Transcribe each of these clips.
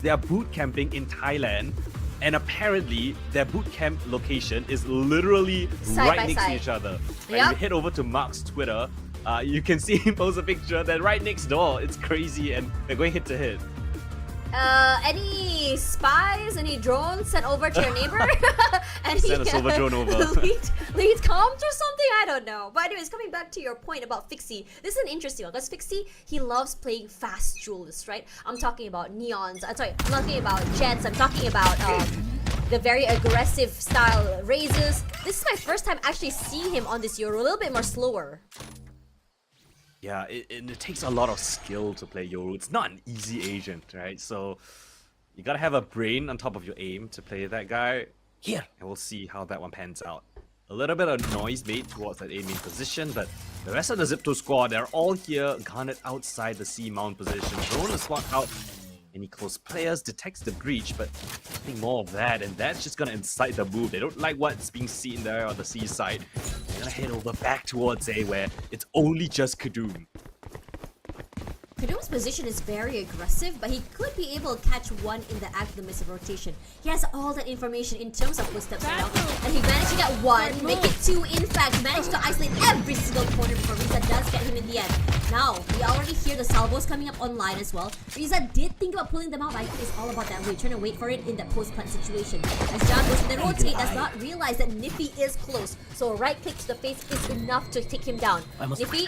they are boot camping in Thailand, and apparently their boot camp location is literally right next to each other. And if you head over to Mark's Twitter, you can see him post a picture that right next door. It's crazy, and they're going hit to hit. Any spies, any drones sent over to your neighbor? Any, Send a silver drone over. lead comms or something? I don't know. But anyways, coming back to your point about Fixie, this is an interesting one because Fixie, he loves playing fast duelists, right? I'm talking about Neons. I'm talking about Jets. I'm talking about the very aggressive style raises. This is my first time actually seeing him on this Euro, a little bit more slower. Yeah, it takes a lot of skill to play Yoru. It's not an easy agent, right? So you gotta have a brain on top of your aim to play that guy. Here. And we'll see how that one pans out. A little bit of noise made towards that aiming position, but the rest of the Zip2 squad, they're all here, garnered outside the C mount position. Drone is spot out. Any close players detects the breach, but nothing more of that, and that's just gonna incite the move. They don't like what's being seen there on the C side. They're gonna head over back towards A, where it's only just Kadum. Kadum's position is very aggressive, but he could be able to catch one in the act of the miss of rotation. He has all that information in terms of footsteps right now, and he managed to get one, make it two. In fact, he managed to isolate every single corner before Riza does get him in the end. Now, we already hear the salvos coming up online as well. Riza did think about pulling them out, but I think it's all about that wait, trying to wait for it in that post-plant situation. As John goes to the rotate, does not realize that Niffy is close, so a right click to the face is enough to take him down. Niffy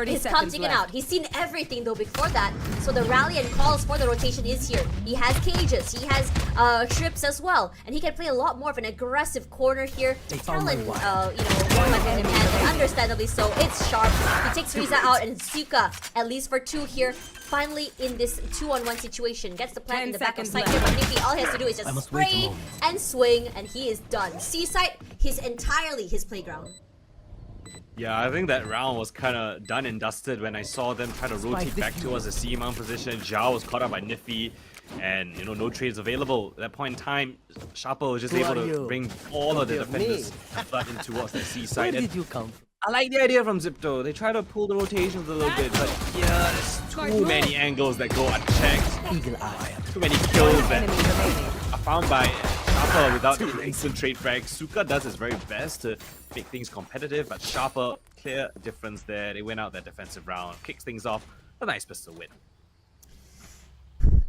is coming out. He's seen everything though before that, so the rally and calls for the rotation is here. He has cages, he has trips as well, and he can play a lot more of an aggressive corner here. Talon, one weapon in hand, and understandably so, it's Sharp. He takes Riza out, and Suka, at least for two here, finally in this 2-on-1 situation, gets the plant in the back of sight here from Niffy. All he has to do is just spray and swing, and he is done. C-side, he's entirely his playground. Yeah, I think that round was kind of done and dusted when I saw them try to rotate back towards the C mount position. Zhao was caught up by Niffy, and no trades available. At that point in time, Sharper was just able to bring all of the defenders flood in towards the C side. Where did you come from? I like the idea from Zip2. They try to pull the rotations a little bit, but yeah, there's too many angles that go unchecked. Eagle eye. Too many kills that are found by Sharper without an instant trade frag. Suka does his very best to make things competitive, but Sharper, clear difference there. They went out that defensive round, kicks things off. A nice pistol win.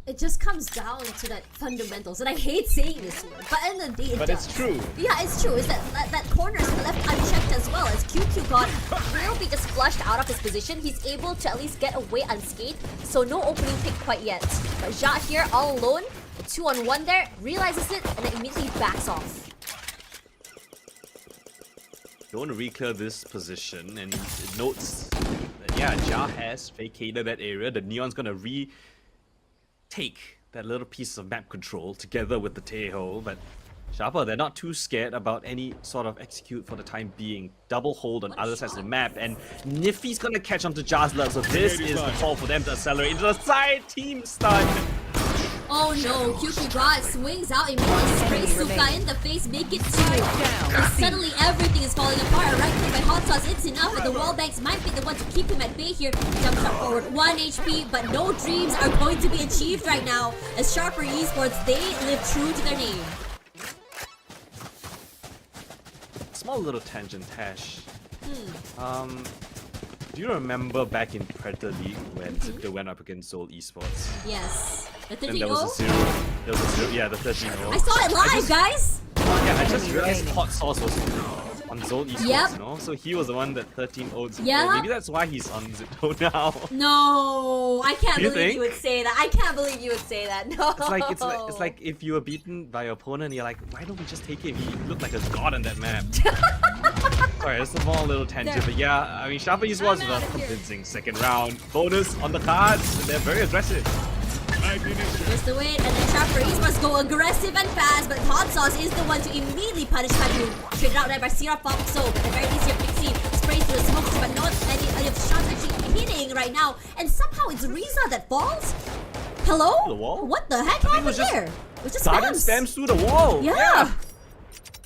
It just comes down to that fundamentals, and I hate saying this word, but at the end of the day, it does. It's true. Yeah, it's true. Is that corner is left unchecked as well, as QQ got will be just flushed out of his position. He's able to at least get away unscathed, so no opening pick quite yet. But Jat here, all alone, a 2-on-1 there, realizes it, and then immediately backs off. You want to re-clear this position, and it notes that yeah, Ja has vacated that area. The Neon's gonna take that little piece of map control together with the Teho, but Sharper, they're not too scared about any sort of execute for the time being. Double hold on other sides of the map, and Niffy's gonna catch onto Ja's luck, so this is the call for them to accelerate into the side team stun. Oh no, QQ God swings out immediately, sprays Suka in the face, make it 2. And suddenly everything is falling apart. A right click by Hot Sauce, it's enough, and the wall banks might be the one to keep him at bay here. Jump shot forward, 1 HP, but no dreams are going to be achieved right now, as Sharper Esports, they live true to their name. Small little tangent, Tash. Do you remember back in Predator League when Zip2 went up against Seoul Esports? Yes. The 13-0? And there was a 0. There was a 0, yeah, the 13-0. I saw it live, guys! Yeah, I just realized Hot Sauce was on Zone Esports, So he was the one that 13-0'd Zip2. Yeah. Maybe that's why he's on Zip2 now. No, I can't believe think? you would say that. I can't believe you would say that. No. It's like if you were beaten by your opponent, you're like, why don't we just take him? He looked like a god on that map. Sorry, it's a small little tangent, but yeah, I mean, Sharper Esports was a convincing second round. Bonus on the cards, and they're very aggressive. Just the wait, and then Sharper Esports go aggressive and fast, but Hot Sauce is the one to immediately punish Kadu. Traded out there by Sierra Foxo, but the very easier Pixie sprays through the smokes, but not any of the shots actually hitting right now. And somehow it's Riza that falls? Hello? The wall? What the heck happened there? It was just Garden spams. spams through the wall. Yeah.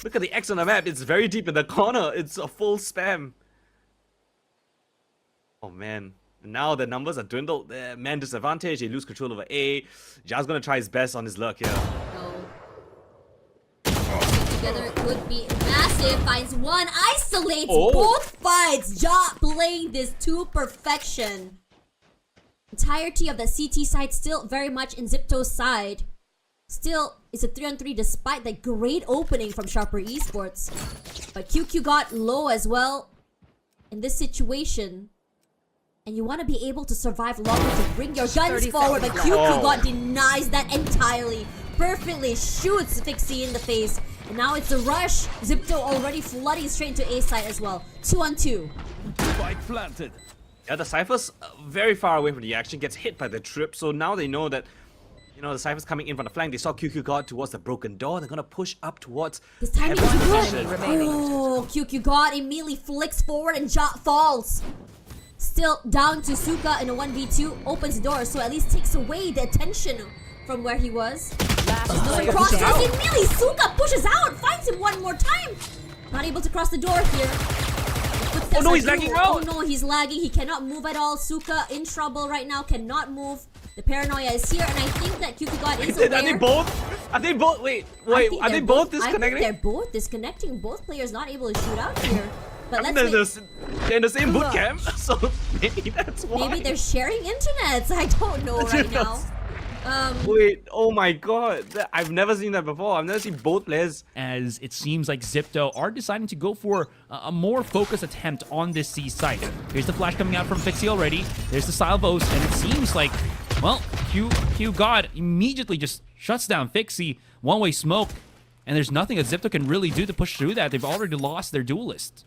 Look at the X on the map. It's very deep in the corner. It's a full spam. Oh man. Now the numbers are dwindled. Man disadvantage. They lose control over A. Ja's gonna try his best on his luck here. Together could be massive. Finds one, isolates Oh. both fights. Ja playing this to perfection. Entirety of the CT side still very much in Zipto's side. Still, it's a 3-on-3 despite the great opening from Sharper Esports. But QQ got low as well in this situation. And you want to be able to survive longer to bring your guns forward. But QQ got denies that entirely. Perfectly shoots Fixie in the face. And now it's a rush. Zipto already flooding straight into A side as well. 2-on-2. Spike planted. Yeah, the Cypher's very far away from the action, gets hit by the trip, so now they know that, you know, the Cypher's coming in from the flank. They saw QQ God towards the broken door. They're gonna push up towards This timing is heaven's good. position. Oh, QQ God immediately flicks forward and Ja falls. Still down to Suka in a 1v2. Opens the door, so at least takes away the attention from where he was. Crosses immediately. Suka pushes out, finds him one more time. Not able to cross the door here. Oh no, he's lagging out! Oh no, he's lagging. He cannot move at all. Suka in trouble right now, cannot move. The paranoia is here, and I think that QQ God is aware. Are they both? Are they both? Wait, are they both disconnecting? I think they're both disconnecting. Both players not able to shoot out here. But let's they're in the same boot camp, so maybe that's why. Maybe they're sharing internets. I don't know right now. Wait, oh my god. I've never seen that before. I've never seen both players. As it seems like Zipto are deciding to go for a more focused attempt on this C site. Here's the flash coming out from Fixie already. There's the Salvos, and it seems like, well, Q God immediately just shuts down Fixie. One-way smoke, and there's nothing that Zipto can really do to push through that. They've already lost their duelist.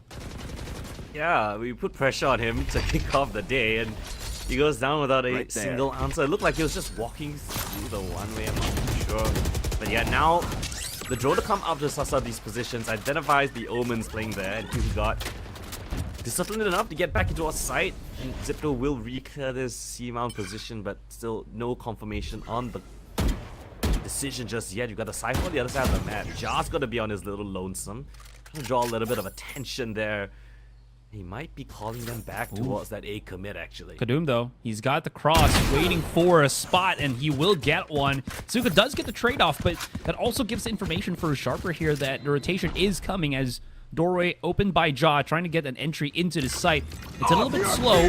Yeah, we put pressure on him to kick off the day, and he goes down without a single answer. It looked like he was just walking through the one-way, I'm not too sure. But yeah, now the drone to come up to suss out these positions, identifies the omens playing there, and he got disciplined enough to get back into our sight. And Zipto will reclear this C-mount position, but still no confirmation on the decision just yet. You got the Cypher on the other side of the map. Ja's got to be on his little lonesome. Trying to draw a little bit of attention there. He might be calling them back towards that A commit, actually. Kadum, though, he's got the cross waiting for a spot, and he will get one. Suka does get the trade-off, but that also gives information for Sharper here that the rotation is coming as doorway opened by Ja, trying to get an entry into the site. It's a little bit slow,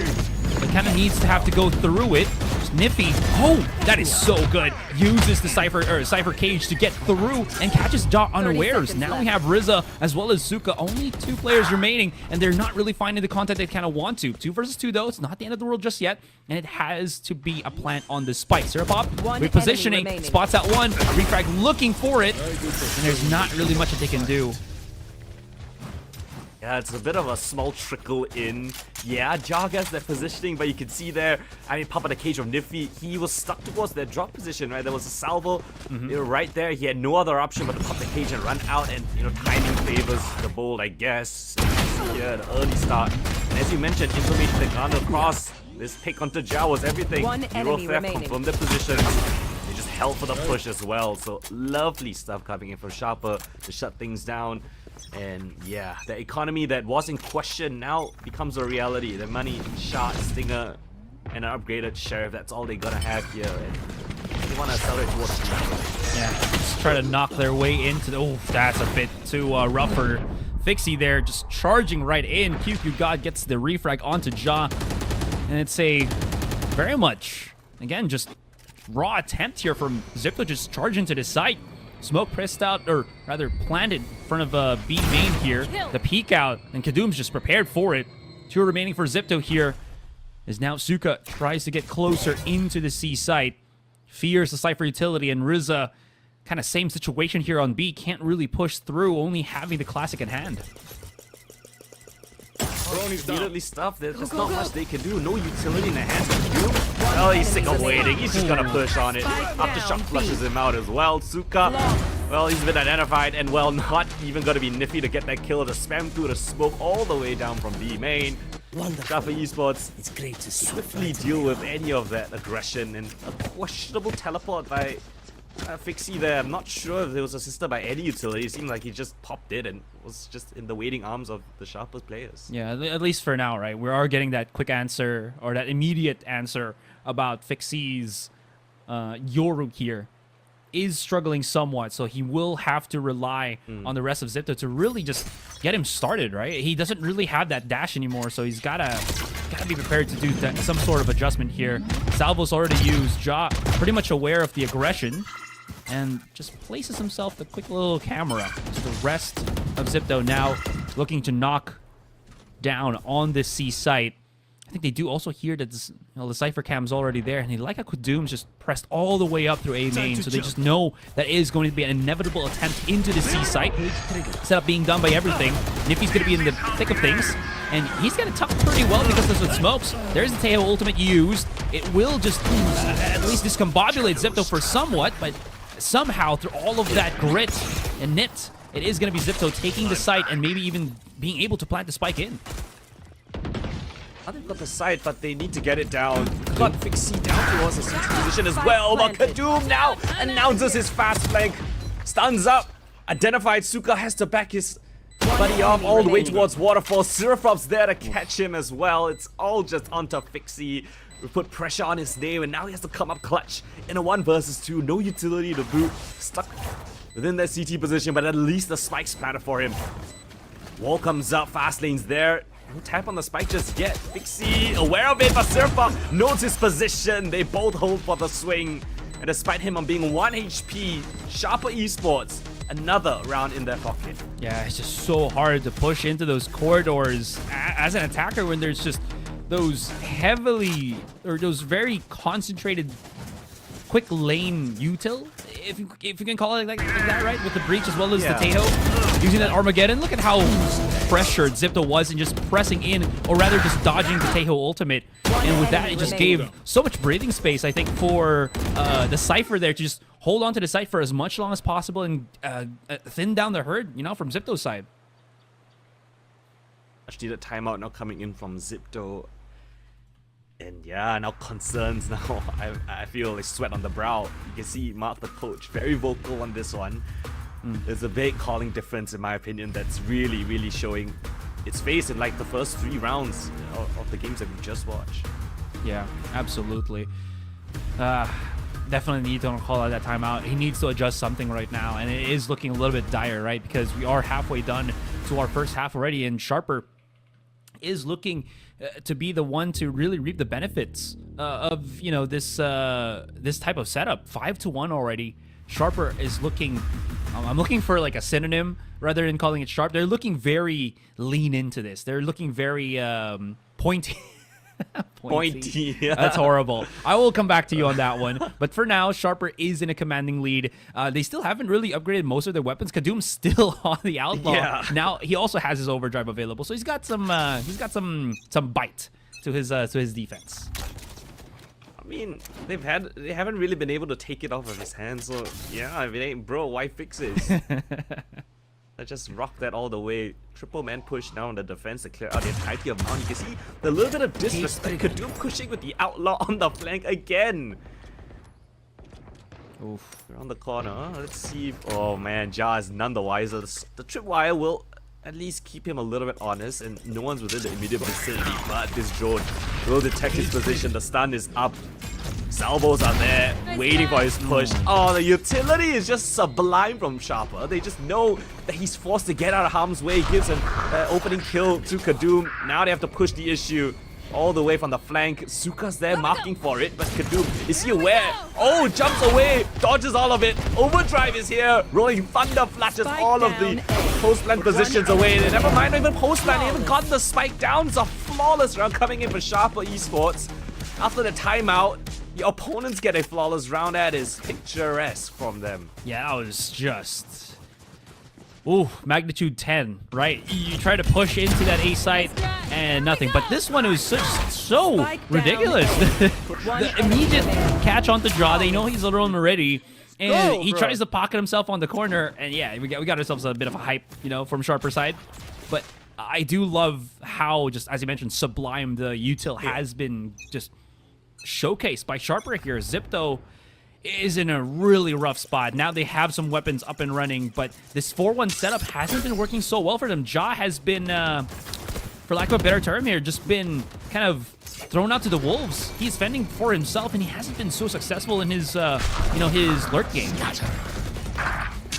but kind of needs to have to go through it. Nifty, oh, that is so good. Uses the Cypher cage to get through and catches Ja unawares. Now we have Rizza as well as Suka. Only 2 players remaining, and they're not really finding the contact they kind of want to. 2 versus 2 though. It's not the end of the world just yet, and it has to be a plant on the spike. Sirapop repositioning, spots out one. Refrag looking for it, and there's not really much that they can do. Yeah, it's a bit of a small trickle in. Yeah, Ja gets that positioning, but you can see there, I mean, pop out the cage of Nifty. He was stuck towards their drop position, right? There was a salvo, you know, right there. He had no other option but to pop the cage and run out, and, you know, timing favors the bold, I guess. Yeah, the early start. And as you mentioned, information that gone across. This pick onto Ja was everything. Hero theft, confirmed the positions. They just held for the push as well. So lovely stuff coming in from Sharper to shut things down. And yeah, the economy that was in question now becomes a reality. The money, shot, stinger, and an upgraded sheriff, that's all they're gonna have here. And they want to accelerate towards the map. Yeah, just try to knock their way into the... Oh, that's a bit too rough for Fixie there. Just charging right in. QQ God gets the refrag onto Ja. And it's a very much, again, just raw attempt here from Zipto, just charge into the site. Smoke pressed out, or rather planted in front of B main here. The peek out, and Kadum's just prepared for it. 2 remaining for Zipto here. As now Suka tries to get closer into the C site. Fears the Cypher utility, and Rizza, kind of same situation here on B. Can't really push through, only having the classic in hand. Immediately stuff. There's not much they can do. No utility in the hands of Kadum. Oh, he's sick of waiting. He's just gonna push on it. Aftershock flushes him out as well. Suka, well, he's been identified, and well, not even gonna be Nifty to get that kill to spam through the smoke all the way down from B main. Jaffa Esports, It's great to see swiftly deal with any of that aggression, and a questionable teleport by Fixie there. I'm not sure if it was assisted by any utility. It seemed like he just popped in and was just in the waiting arms of the sharpest players. Yeah, at least for now, right? We are getting that quick answer or that immediate answer about Fixie's Yoru here is struggling somewhat, so he will have to rely on the rest of Zipto to really just get him started, right? He doesn't really have that dash anymore, so he's gotta be prepared to do that, some sort of adjustment here. Salvo's already used. Ja pretty much aware of the aggression and just places himself the quick little camera to the rest of Zipto now looking to knock down on this C site. I think they do also hear that this, the Cypher Cam's already there, and they like how Kadum's just pressed all the way up through A main, so they just know that is going to be an inevitable attempt into the C site. Setup being done by everything. Nifty's going to be in the thick of things, and he's going to tuck pretty well because there's some smokes. There's the Taeho ultimate used. It will just at least discombobulate Zipto for somewhat, but somehow through all of that grit and nit, it is going to be Zipto taking the site and maybe even being able to plant the spike in. They've got the site, but they need to get it down. Got Fixie down towards the center position as well, but Kadum now announces his fast flank. Stuns up. Identified Suka has to back his buddy off all the way towards Waterfall. Syruprop's there to catch him as well. It's all just onto Fixie. We put pressure on his name, and now he has to come up clutch in a 1 versus 2. No utility to boot. Stuck within that CT position, but at least the spike splatter for him. Wall comes up, fast lane's there. No tap on the spike just yet. Fixie aware of it, but Syrupprop knows his position. They both hold for the swing. And despite him on being 1 HP, Sharper Esports, another round in their pocket. Yeah, it's just so hard to push into those corridors as an attacker when there's just those heavily, or those very concentrated quick lane util, if you can call it like that, right? With the breach as well as the Taeho. Using that Armageddon. Look at how pressured Zipto was in just pressing in, or rather just dodging the Taeho ultimate. And with that, it just gave so much breathing space, I think, for the Cypher there to just hold on to the site for as much long as possible and thin down the herd, you know, from Zipto's side. Much needed timeout now coming in from Zipto. And yeah, now concerns now. I feel like sweat on the brow. You can see Mark the coach very vocal on this one. There's a big calling difference in my opinion that's really, really showing its face in like the first 3 rounds of the games that we just watched. Yeah, absolutely. Definitely need to call out that timeout. He needs to adjust something right now, and it is looking a little bit dire, right? Because we are halfway done to our first half already, and Sharper is looking to be the one to really reap the benefits of, you know, this this type of setup. 5-1 already. Sharper is looking, I'm looking for like a synonym rather than calling it sharp. They're looking very lean into this. They're looking very pointy. Pointy. Yeah. That's horrible. I will come back to you on that one. But for now, Sharper is in a commanding lead. They still haven't really upgraded most of their weapons. Kadum's still on the outlaw. Yeah. Now he also has his overdrive available, so he's got some bite to his defense. I mean, they haven't really been able to take it off of his hands. So yeah, if it ain't bro, why fix it? I just rock that all the way. Triple man push now on the defense to clear out the entirety of Mount. You can see the little bit of disrespect. Kadum pushing with the outlaw on the flank again. Oof. Around the corner. Let's see if, oh man, Ja is none the wiser. The tripwire will at least keep him a little bit honest, and no one's within the immediate vicinity, but this drone will detect his position. The stun is up. Salvos are there, waiting for his push. Oh, the utility is just sublime from Sharper. They just know that he's forced to get out of harm's way. Gives an opening kill to Kadum. Now they have to push the issue all the way from the flank. Suka's there marking for it, but Kadum, is he aware? Oh, jumps away, dodges all of it. Overdrive is here. Rolling Thunder flashes all of the post-land positions away. Never mind, even post-land, they haven't gotten the spike down. It's a flawless round coming in for Sharper Esports. After the timeout, the opponents get a flawless round. That is picturesque from them. Yeah, that was just... Ooh, magnitude 10, right? You try to push into that A site and nothing. But this one was so ridiculous. The immediate catch onto draw. They know he's alone already. And he tries to pocket himself on the corner. And yeah, we got ourselves a bit of a hype, you know, from Sharper side. But I do love how, just as you mentioned, sublime the util has been just showcased by Sharper here. Zipto is in a really rough spot. Now they have some weapons up and running, but this 4-1 setup hasn't been working so well for them. Ja has been, for lack of a better term here, just been kind of thrown out to the wolves. He's fending for himself, and he hasn't been so successful in his, his lurk game.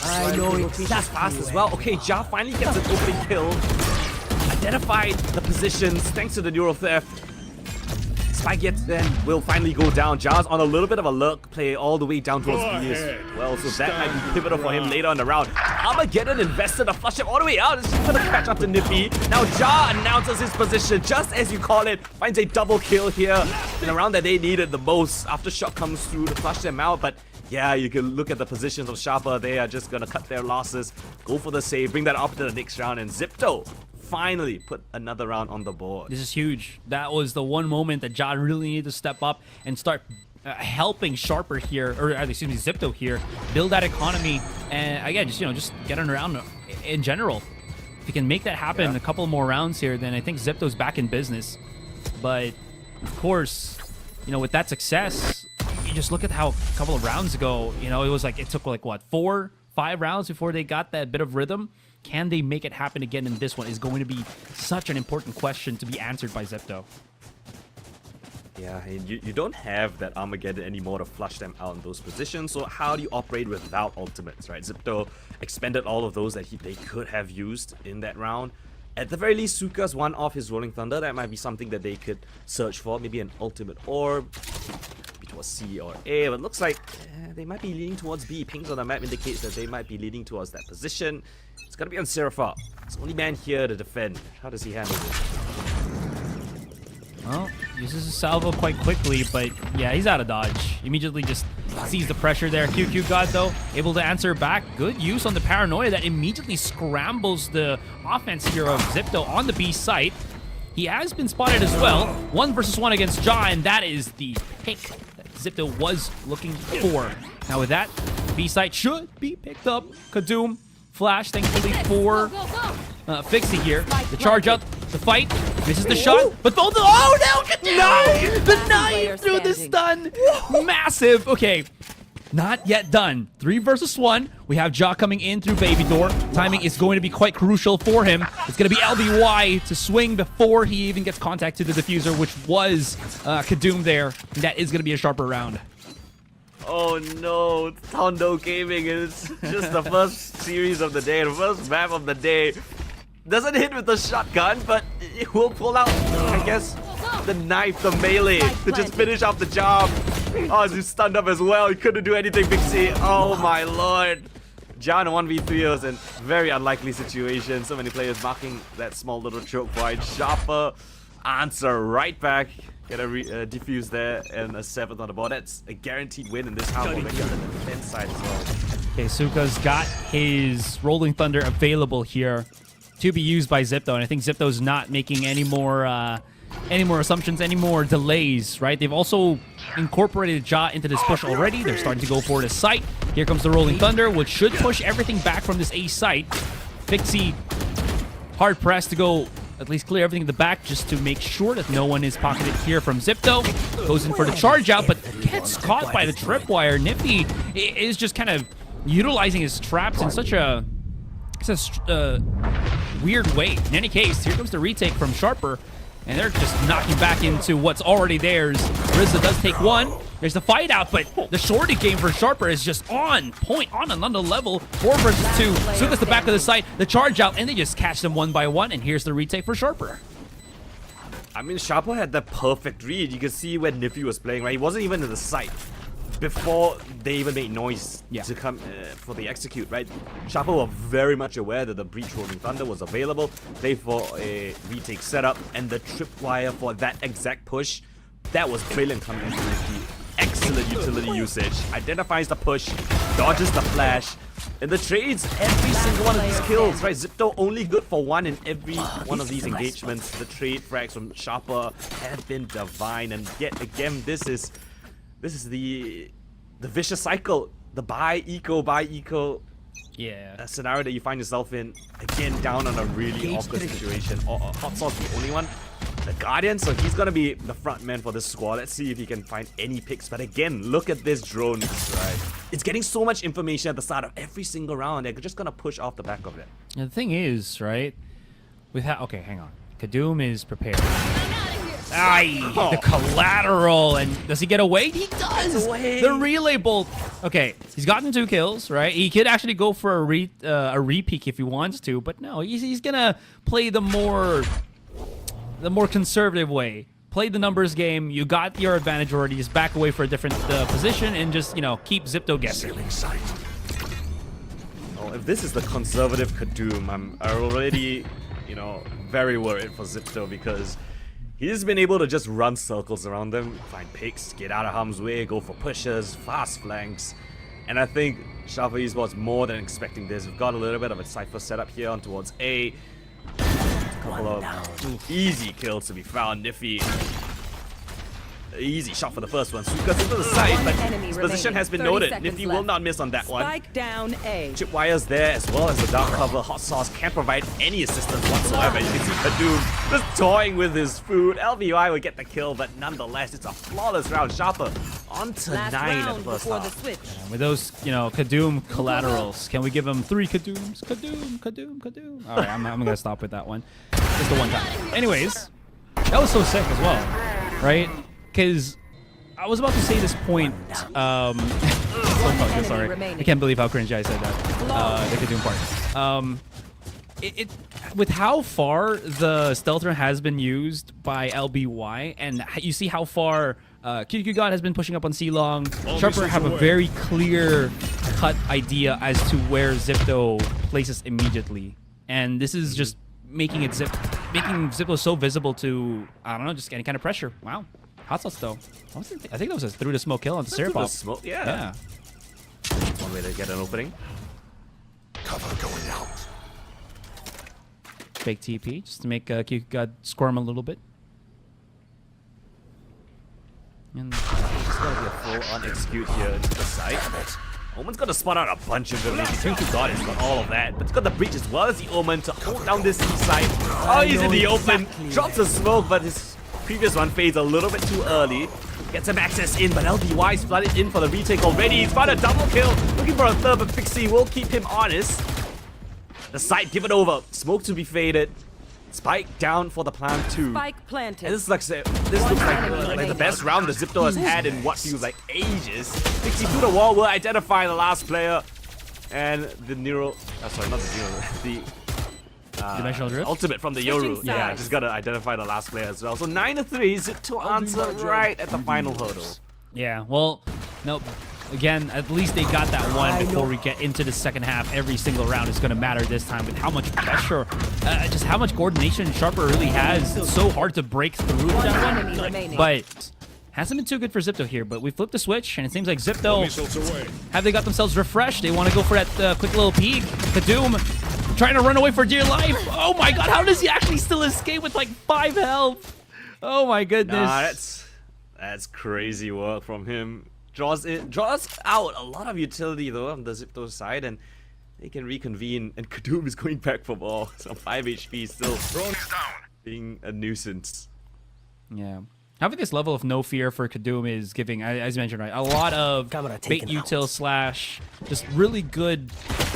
I know, that's fast as well. Okay, Ja finally gets an opening kill. Identified the positions thanks to the neural theft. Spike yet then will finally go down. Ja's on a little bit of a lurk play all the way down towards B as well, so that might be pivotal for him later on the round. Armageddon invested a flush him all the way out. It's just gonna catch up to Nippy. Now Ja announces his position just as you call it. Finds a double kill here in a round that they needed the most after shot comes through to flush them out. But yeah, you can look at the positions of Sharper. They are just gonna cut their losses, go for the save, bring that up to the next round, and Zipto finally put another round on the board. This is huge. That was the one moment that Ja really needed to step up and start helping Sharper here, or excuse me, Zipto here, build that economy, and again, just get on around in general. If you can make that happen in a couple more rounds here, then I think Zipto's back in business. But of course, with that success, you just look at how a couple of rounds ago, it was like it took like what 4-5 rounds before they got that bit of rhythm. Can they make it happen again in this one is going to be such an important question to be answered by Zipto. Yeah, and you don't have that Armageddon anymore to flush them out in those positions, so how do you operate without ultimates, right? Zipto expended all of those that they could have used in that round. At the very least, Suka's one off his Rolling Thunder. That might be something that they could search for, maybe an ultimate orb. Towards C or A, but it looks like they might be leaning towards B. Pings on the map indicates that they might be leaning towards that position. It's gonna be on Serapha. It's the only man here to defend. How does he handle this? Well, uses a salvo quite quickly, but yeah, he's out of dodge. Immediately just sees the pressure there. QQ God, though, able to answer back. Good use on the paranoia that immediately scrambles the offense here of Zipto on the B site. He has been spotted as well. 1 versus 1 against Ja, and that is the pick that Zipto was looking for. Now with that, B site should be picked up. Kadoom, flash, thankfully for Fixie here. The charge up, the fight, misses the shot, but both, oh no, Kadoom! The knife through the stun, massive. Okay, not yet done. 3 versus 1. We have Ja coming in through Baby Door. Timing is going to be quite crucial for him. It's going to be LBY to swing before he even gets contact to the diffuser, which was Kadoom there. That is going to be a sharper round. Oh no, it's Tondo Gaming. It's just the first series of the day, the first map of the day. Doesn't hit with the shotgun, but it will pull out, I guess, the knife, the melee, to just finish off the job. Oh, he's stunned up as well. He couldn't do anything, Big C. Oh my lord. John 1v3 was in very unlikely situation. So many players marking that small little choke point. Sharper answer right back. Get a defuse there and a 7th on the board. That's a guaranteed win in this half already on the defense side as well. Okay, Suka's got his Rolling Thunder available here to be used by Zipto, and I think Zipto's not making any more assumptions, any more delays, right? They've also incorporated Ja into this push already. They're starting to go for the site. Here comes the Rolling Thunder, which should push everything back from this A site. Fixie hard pressed to go at least clear everything in the back just to make sure that no one is pocketed here from Zipto. Goes in for the charge out, but gets caught by the tripwire. Nippy is just kind of utilizing his traps in such a weird way. In any case, here comes the retake from Sharper, and they're just knocking back into what's already theirs. Rizza does take one. There's the fight out, but the shorty game for Sharper is just on point, on another level. 4 versus 2. Suka's the back of the site, the charge out, and they just catch them one by one, and here's the retake for Sharper. I mean, Sharper had the perfect read. You can see where Nippy was playing, right? He wasn't even in the site before they even made noise to come for the execute, right? Sharper were very much aware that the Breach Rolling Thunder was available. Played for a retake setup, and the tripwire for that exact push, that was brilliant coming into Nippy. Excellent utility usage. Identifies the push, dodges the flash, and the trades every single one of these kills, right? Zipto only good for 1 in every one of these engagements. The trade frags from Sharper have been divine, and yet again, this is the vicious cycle, the buy eco scenario that you find yourself in. Again, down on a really awkward situation. Hot Sauce the only one the Guardian, so he's gonna be the front man for this squad. Let's see if he can find any picks. But again, look at this drone, right? It's getting so much information at the start of every single round. They're just gonna push off the back of it. And the thing is, right? Okay, hang on. Kadoom is prepared. The collateral, and does he get away? He does. The relay bolt. Okay, he's gotten 2 kills, right? He could actually go for a re-peek if he wants to, but no, he's gonna play the more conservative way. Play the numbers game. You got your advantage already. Just back away for a different position and just keep Zipto guessing. Oh, if this is the conservative Kadoom, I'm already very worried for Zipto because he's been able to just run circles around them, find picks, get out of harm's way, go for pushes, fast flanks. And I think Shafa Esports more than expecting this. We've got a little bit of a cypher setup here on towards A. Couple of easy kills to be found. Nifty. Easy shot for the first one. Suka's into the side, but his position has been noted. Nifty will not miss on that one. Spike down A. Chip wires there as well as the dark cover. Hot Sauce can't provide any assistance whatsoever. You can see Kadoom just toying with his food. LVI will get the kill, but nonetheless, it's a flawless round. Sharper on to 9 at the first half. And with those, Kadoom collaterals, can we give him 3 Kadooms? Kadoom. All right, I'm gonna stop with that one. Just the one time. Anyways, that was so sick as well, right? Because I was about to say this point. Sorry, I can't believe how cringy I said that. The Kadoom part. With how far the stealth run has been used by LBY, and you see how far QQ God has been pushing up on C-Long, Sharper have a very clear cut idea as to where Zipto places immediately, and this is just making Zipto so visible to, I don't know, just any kind of pressure. Wow. Hot sauce though. I think that was a through the smoke kill on the syrup pop. Yeah. That's one way to get an opening. Cover going out. Fake TP just to make QQ God squirm a little bit. And It's gonna be a full-on execute here into the side. Omen's gonna spot out a bunch of abilities. QQ God has got all of that, but he's got the breach as well as the Omen to hold down this side. Oh, he's in the open. Drops the smoke, but his previous one fades a little bit too early. Gets some access in, but LBY's flooded in for the retake already. He's found a double kill. Looking for a third, but Pixie will keep him honest. The site given over. Smoke to be faded. Spike down for the plan 2. Spike planted. And this looks like the best round the Zipto has had in what feels like ages. Pixie through the wall will identify the last player. And the Nero... sorry, not the Nero. The... Dimensional Drift? Ultimate from the Yoru. Yeah, just gotta identify the last player as well. So 9-3, Zipto answer right at the final hurdle. Yeah, well, no, again, at least they got that one before we get into the second half. Every single round is going to matter this time with how much pressure, just how much coordination Sharper really has. It's so hard to break through that one, but hasn't been too good for Zipto here. But we flipped the switch, and it seems like Zipto, have they got themselves refreshed? They want to go for that quick little peek. Kadoom trying to run away for dear life. Oh my god, how does he actually still escape with like 5 health? Oh my goodness. Nah, that's crazy work from him. Draws out a lot of utility though on the Zipto side, and they can reconvene. And Kadoom is going back for more. So 5 HP still being a nuisance. Yeah. Having this level of no fear for Kadoom is giving, as you mentioned, right, a lot of bait util slash just really good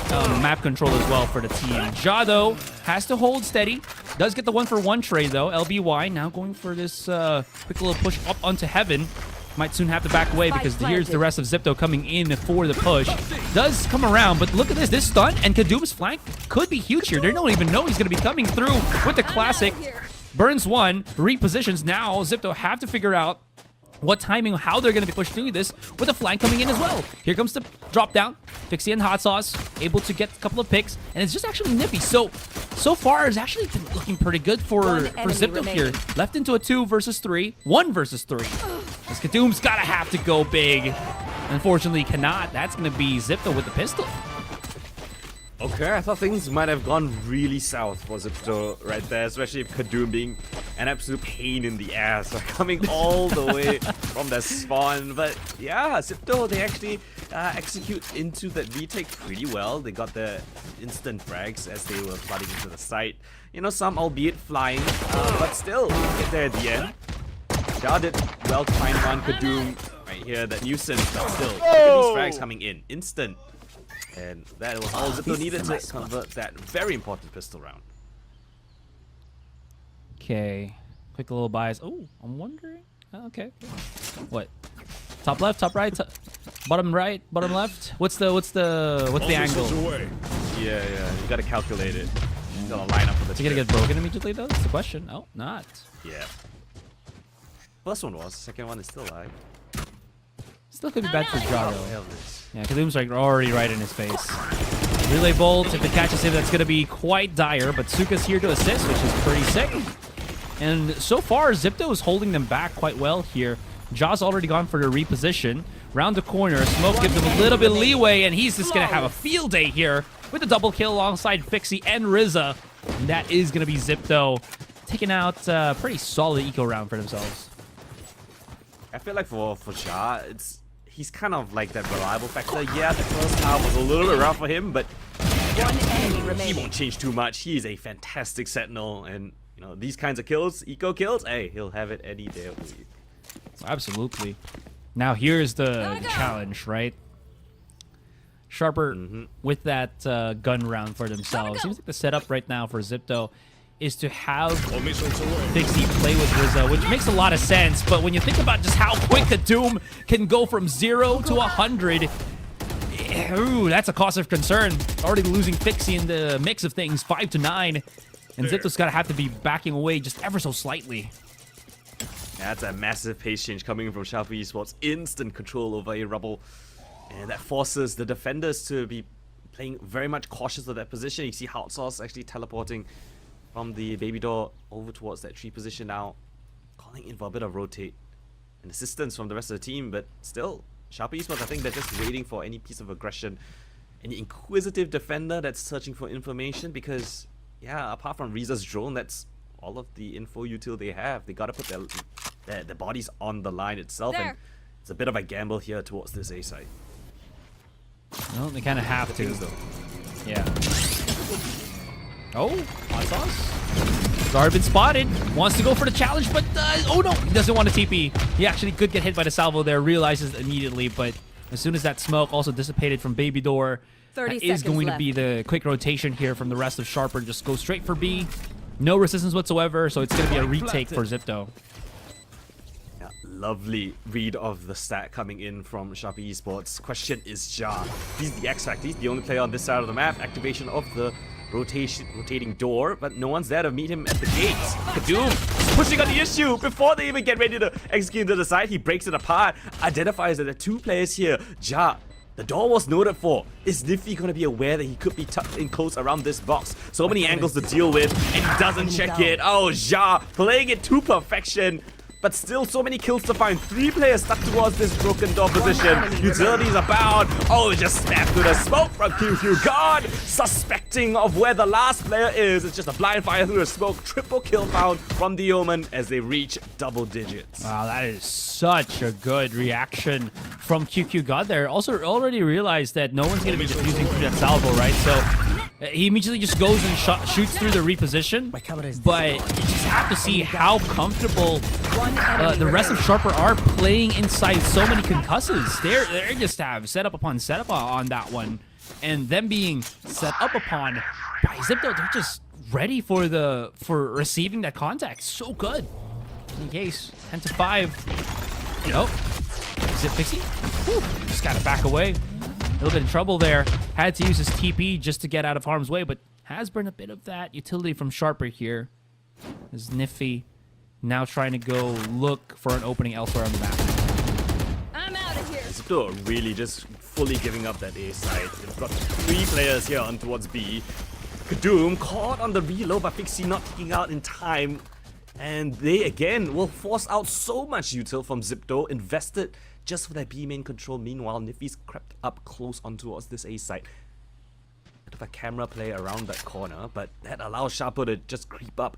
map control as well for the team. Ja, though, has to hold steady. Does get the 1-for-1 trade, though. LBY now going for this quick little push up onto Heaven. Might soon have to back away because here's the rest of Zipto coming in for the push. Does come around, but look at this. This stun and Kadoom's flank could be huge here. They don't even know he's going to be coming through with the classic. Burns one, repositions. Now Zipto have to figure out what timing, how they're going to be pushed through this with a flank coming in as well. Here comes the drop down. Pixie and Hot Sauce able to get a couple of picks, and it's just actually nippy. So far it's actually been looking pretty good for Zipto here. Left into a 2 versus 3, 1 versus 3. This Kadoom's gotta have to go big. Unfortunately, cannot. That's gonna be Zipto with the pistol. Okay, I thought things might have gone really south for Zipto right there, especially if Kadoom being an absolute pain in the ass, coming all the way from the spawn. But yeah, Zipto, they actually execute into that retake pretty well. They got the instant frags as they were flooding into the site. You know, some albeit flying, but still get there at the end. Ja did well to find one Kadoom right here, that nuisance, but still, look at these frags coming in, instant. And that was all Zipto needed to convert that very important pistol round. Okay, quick little bias. Oh, I'm wondering. Okay, what? Top left, top right, bottom right, bottom left. What's the angle? Yeah, you gotta calculate it. You gotta line up for the. Is he gonna get broken immediately though? That's the question. Oh, not. Yeah. First one was. Second one is still alive. Still could be bad for Ja though. Hell is. Yeah, Kadoom's like already right in his face. Relay bolt. If it catches him, that's gonna be quite dire. But Suka's here to assist, which is pretty sick. And so far, Zipto is holding them back quite well here. Ja's already gone for the reposition. Round the corner, Smoke gives him a little bit of leeway, and he's just gonna have a field day here with a double kill alongside Fixie and Rizza. And that is gonna be Zipto taking out a pretty solid eco round for themselves. I feel like for Ja, he's kind of like that reliable factor. Yeah, the first half was a little bit rough for him, but he won't change too much. He is a fantastic sentinel, and you know, these kinds of kills, eco kills, hey, he'll have it any day of the week. Absolutely. Now here's the challenge, right? Sharper with that gun round for themselves. Seems like the setup right now for Zipto is to have Fixie play with Rizza, which makes a lot of sense. But when you think about just how quick Kadoom can go from 0 to 100, ooh, that's a cause of concern. Already losing Fixie in the mix of things, 5 to 9. And Zipto's gotta have to be backing away just ever so slightly. Yeah, that's a massive pace change coming from Sharpie Esports. Instant control over a rubble. And that forces the defenders to be playing very much cautious of that position. You see Hot Sauce actually teleporting from the baby door over towards that tree position now. Calling in for a bit of rotate and assistance from the rest of the team. But still, Sharpie Esports, I think they're just waiting for any piece of aggression. Any inquisitive defender that's searching for information, because yeah, apart from Rizza's drone, that's all of the info util they have. They gotta put their bodies on the line itself, and it's a bit of a gamble here towards this A site. Well, they kind of have to. Yeah. Oh, Hot Sauce. He's already been spotted. Wants to go for the challenge, but oh no, he doesn't want to TP. He actually could get hit by the salvo there, realizes immediately, but as soon as that smoke also dissipated from baby door, that is going to be the quick rotation here from the rest of Sharper. Just go straight for B. No resistance whatsoever, so it's going to be a retake for Zipto. Yeah, lovely read of the stat coming in from Sharpie Esports. Question is Ja. He's the X Factor. He's the only player on this side of the map. Activation of the rotating door, but no one's there to meet him at the gates. Kadoom pushing on the issue before they even get ready to execute to the side. He breaks it apart, identifies that there are two players here. Ja, the door was noted for. Is Nifty going to be aware that he could be tucked in close around this box? So many angles to deal with, and he doesn't check it. Oh, Ja playing it to perfection. But still so many kills to find. 3 players stuck towards this broken door position. Utilities abound. Oh, just snapped through the smoke from QQ. God, suspecting of where the last player is. It's just a blind fire through the smoke. Triple kill found from the Omen as they reach double digits. Wow, that is such a good reaction from QQ God there. Also already realized that no one's going to be defusing through that salvo, right? So he immediately just goes and shoots through the reposition. But you just have to see how comfortable the rest of Sharper are playing inside so many concusses. They're just have setup upon setup on that one, and them being set up upon by Zipto, they're just ready for receiving that contact. So good. In case 10 to 5. Nope. Is it Fixie? Whew. Just gotta back away. A little bit in trouble there. Had to use his TP just to get out of harm's way, but has burned a bit of that utility from Sharper here. As Nifty now trying to go look for an opening elsewhere on the map. I'm out of here. Zipto are really just fully giving up that A side. They've got 3 players here on towards B. Kadoom caught on the reload, but Fixie not kicking out in time. And they again will force out so much util from Zipto, invested just for that B main control. Meanwhile, Nifty's crept up close on towards this A site. bit of a camera play around that corner, but that allows Sharper to just creep up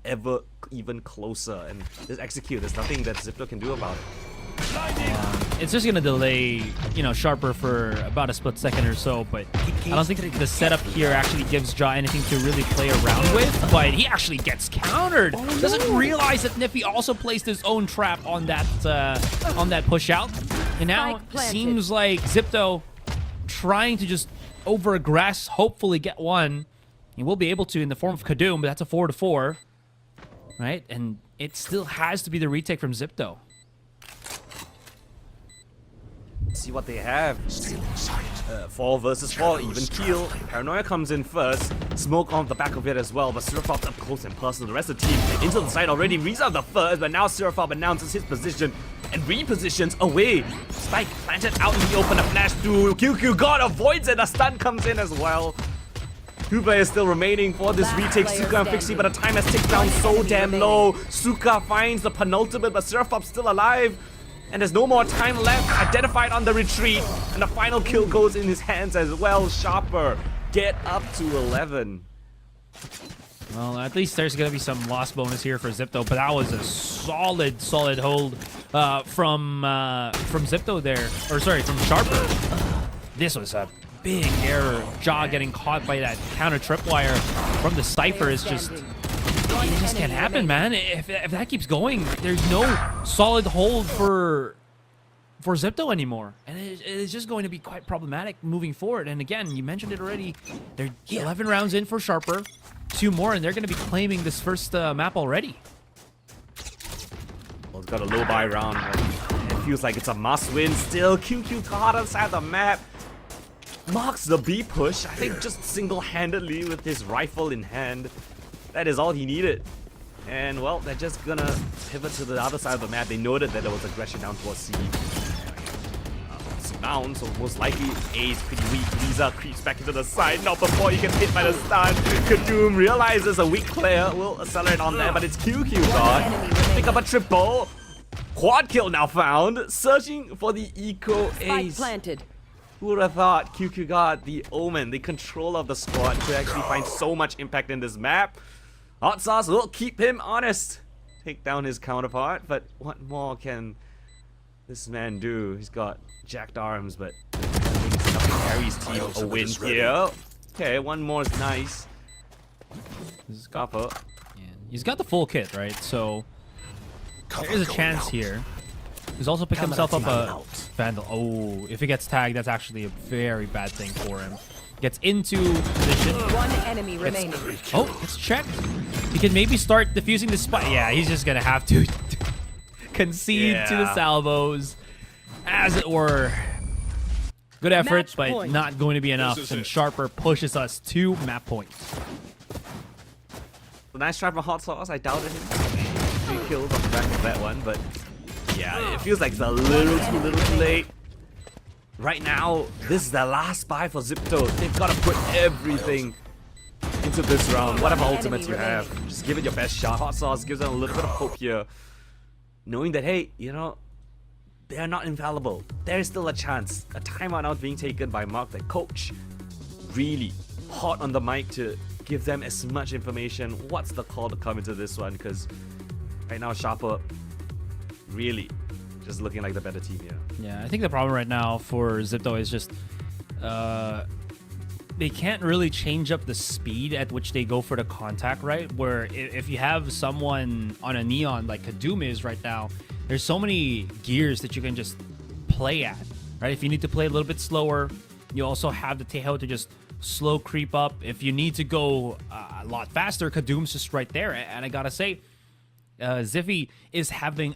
even closer and just execute. There's nothing that Zipto can do about it. It's just gonna delay, you know, Sharper for about a split second or so, but I don't think the setup here actually gives Ja anything to really play around with, but he actually gets countered. Doesn't realize that Niffy also placed his own trap on that push out. And now seems like Zipto trying to just over-aggress, hopefully get one. He will be able to in the form of Kadum, but that's a 4-4, right? And it still has to be the retake from Zipto. See what they have. 4 versus 4, even kill. Paranoia comes in first. Smoke on the back of it as well, but Seraphop's up close and personal. The rest of the team into the side already. Reads out the first, but now Seraphop announces his position and repositions away. Spike planted out in the open. A flash through. QQ God avoids it. A stun comes in as well. 2 players still remaining for this retake, Suka and Fixie, but the time has ticked down so damn low. Suka finds the penultimate, but Seraphop's still alive. And there's no more time left. Identified on the retreat. And the final kill goes in his hands as well. Sharper get up to 11. Well, at least there's going to be some loss bonus here for Zipto, but that was a solid hold from Zipto there. Or sorry, from Sharper. This was a big error. Ja getting caught by that counter tripwire from the Cypher is just... It just can't happen, man. If that keeps going, there's no solid hold for Zipto anymore. And it is just going to be quite problematic moving forward. And again, you mentioned it already. They're 11 rounds in for Sharper. 2 more, and they're going to be claiming this first map already. Well, it's got a low buy round. But it feels like it's a must win still. QQ caught outside the map. Marks the B push. I think just single-handedly with his rifle in hand. That is all he needed. And, well, they're just gonna pivot to the other side of the map. They noted that there was aggression down towards C. C down, so most likely A is pretty weak. Lisa creeps back into the side, not before he gets hit by the stun. Kadoom realizes a weak player will accelerate on there, but it's QQ God. Pick up a triple. Quad kill now found. Searching for the eco ace. Planted. Who would have thought QQ God, the Omen, the controller of the squad, could actually find so much impact in this map? Hot Sauce will keep him honest. Take down his counterpart, but what more can this man do? He's got jacked arms, but I think it's enough to carry his team a win here. Okay, one more is nice. Scopper. Yeah, he's got the full kit, right? So there is a chance here. He's also picked himself up a Vandal. Oh, if he gets tagged, that's actually a very bad thing for him. Gets into position. 1 enemy remaining. Oh, let's check. He can maybe start defusing the spot. Yeah, he's just gonna have to concede to the salvos, as it were. Good effort, Match but point. not going to be enough. And Sharper pushes us to map points. Nice try from Hot Sauce. I doubted him. 3 kills off the back of that one, but yeah, it feels like it's a little too late. Right now, this is the last buy for Zipto. They've got to put everything into this round. Whatever ultimates you have, just give it your best shot. Hot Sauce gives them a little bit of hope here. Knowing that, hey, you know, they're not infallible. There's still a chance. A timeout now being taken by Mark, the coach. Really hot on the mic to give them as much information. What's the call to come into this one? Because right now, Sharper really just looking like the better team here. Yeah, I think the problem right now for Zipto is just they can't really change up the speed at which they go for the contact, right? Where if you have someone on a Neon like Kadum is right now, there's so many gears that you can just play at, right? If you need to play a little bit slower, you also have the Tejo to just slow creep up. If you need to go a lot faster, Kadum's just right there. And I gotta say, Ziffy is having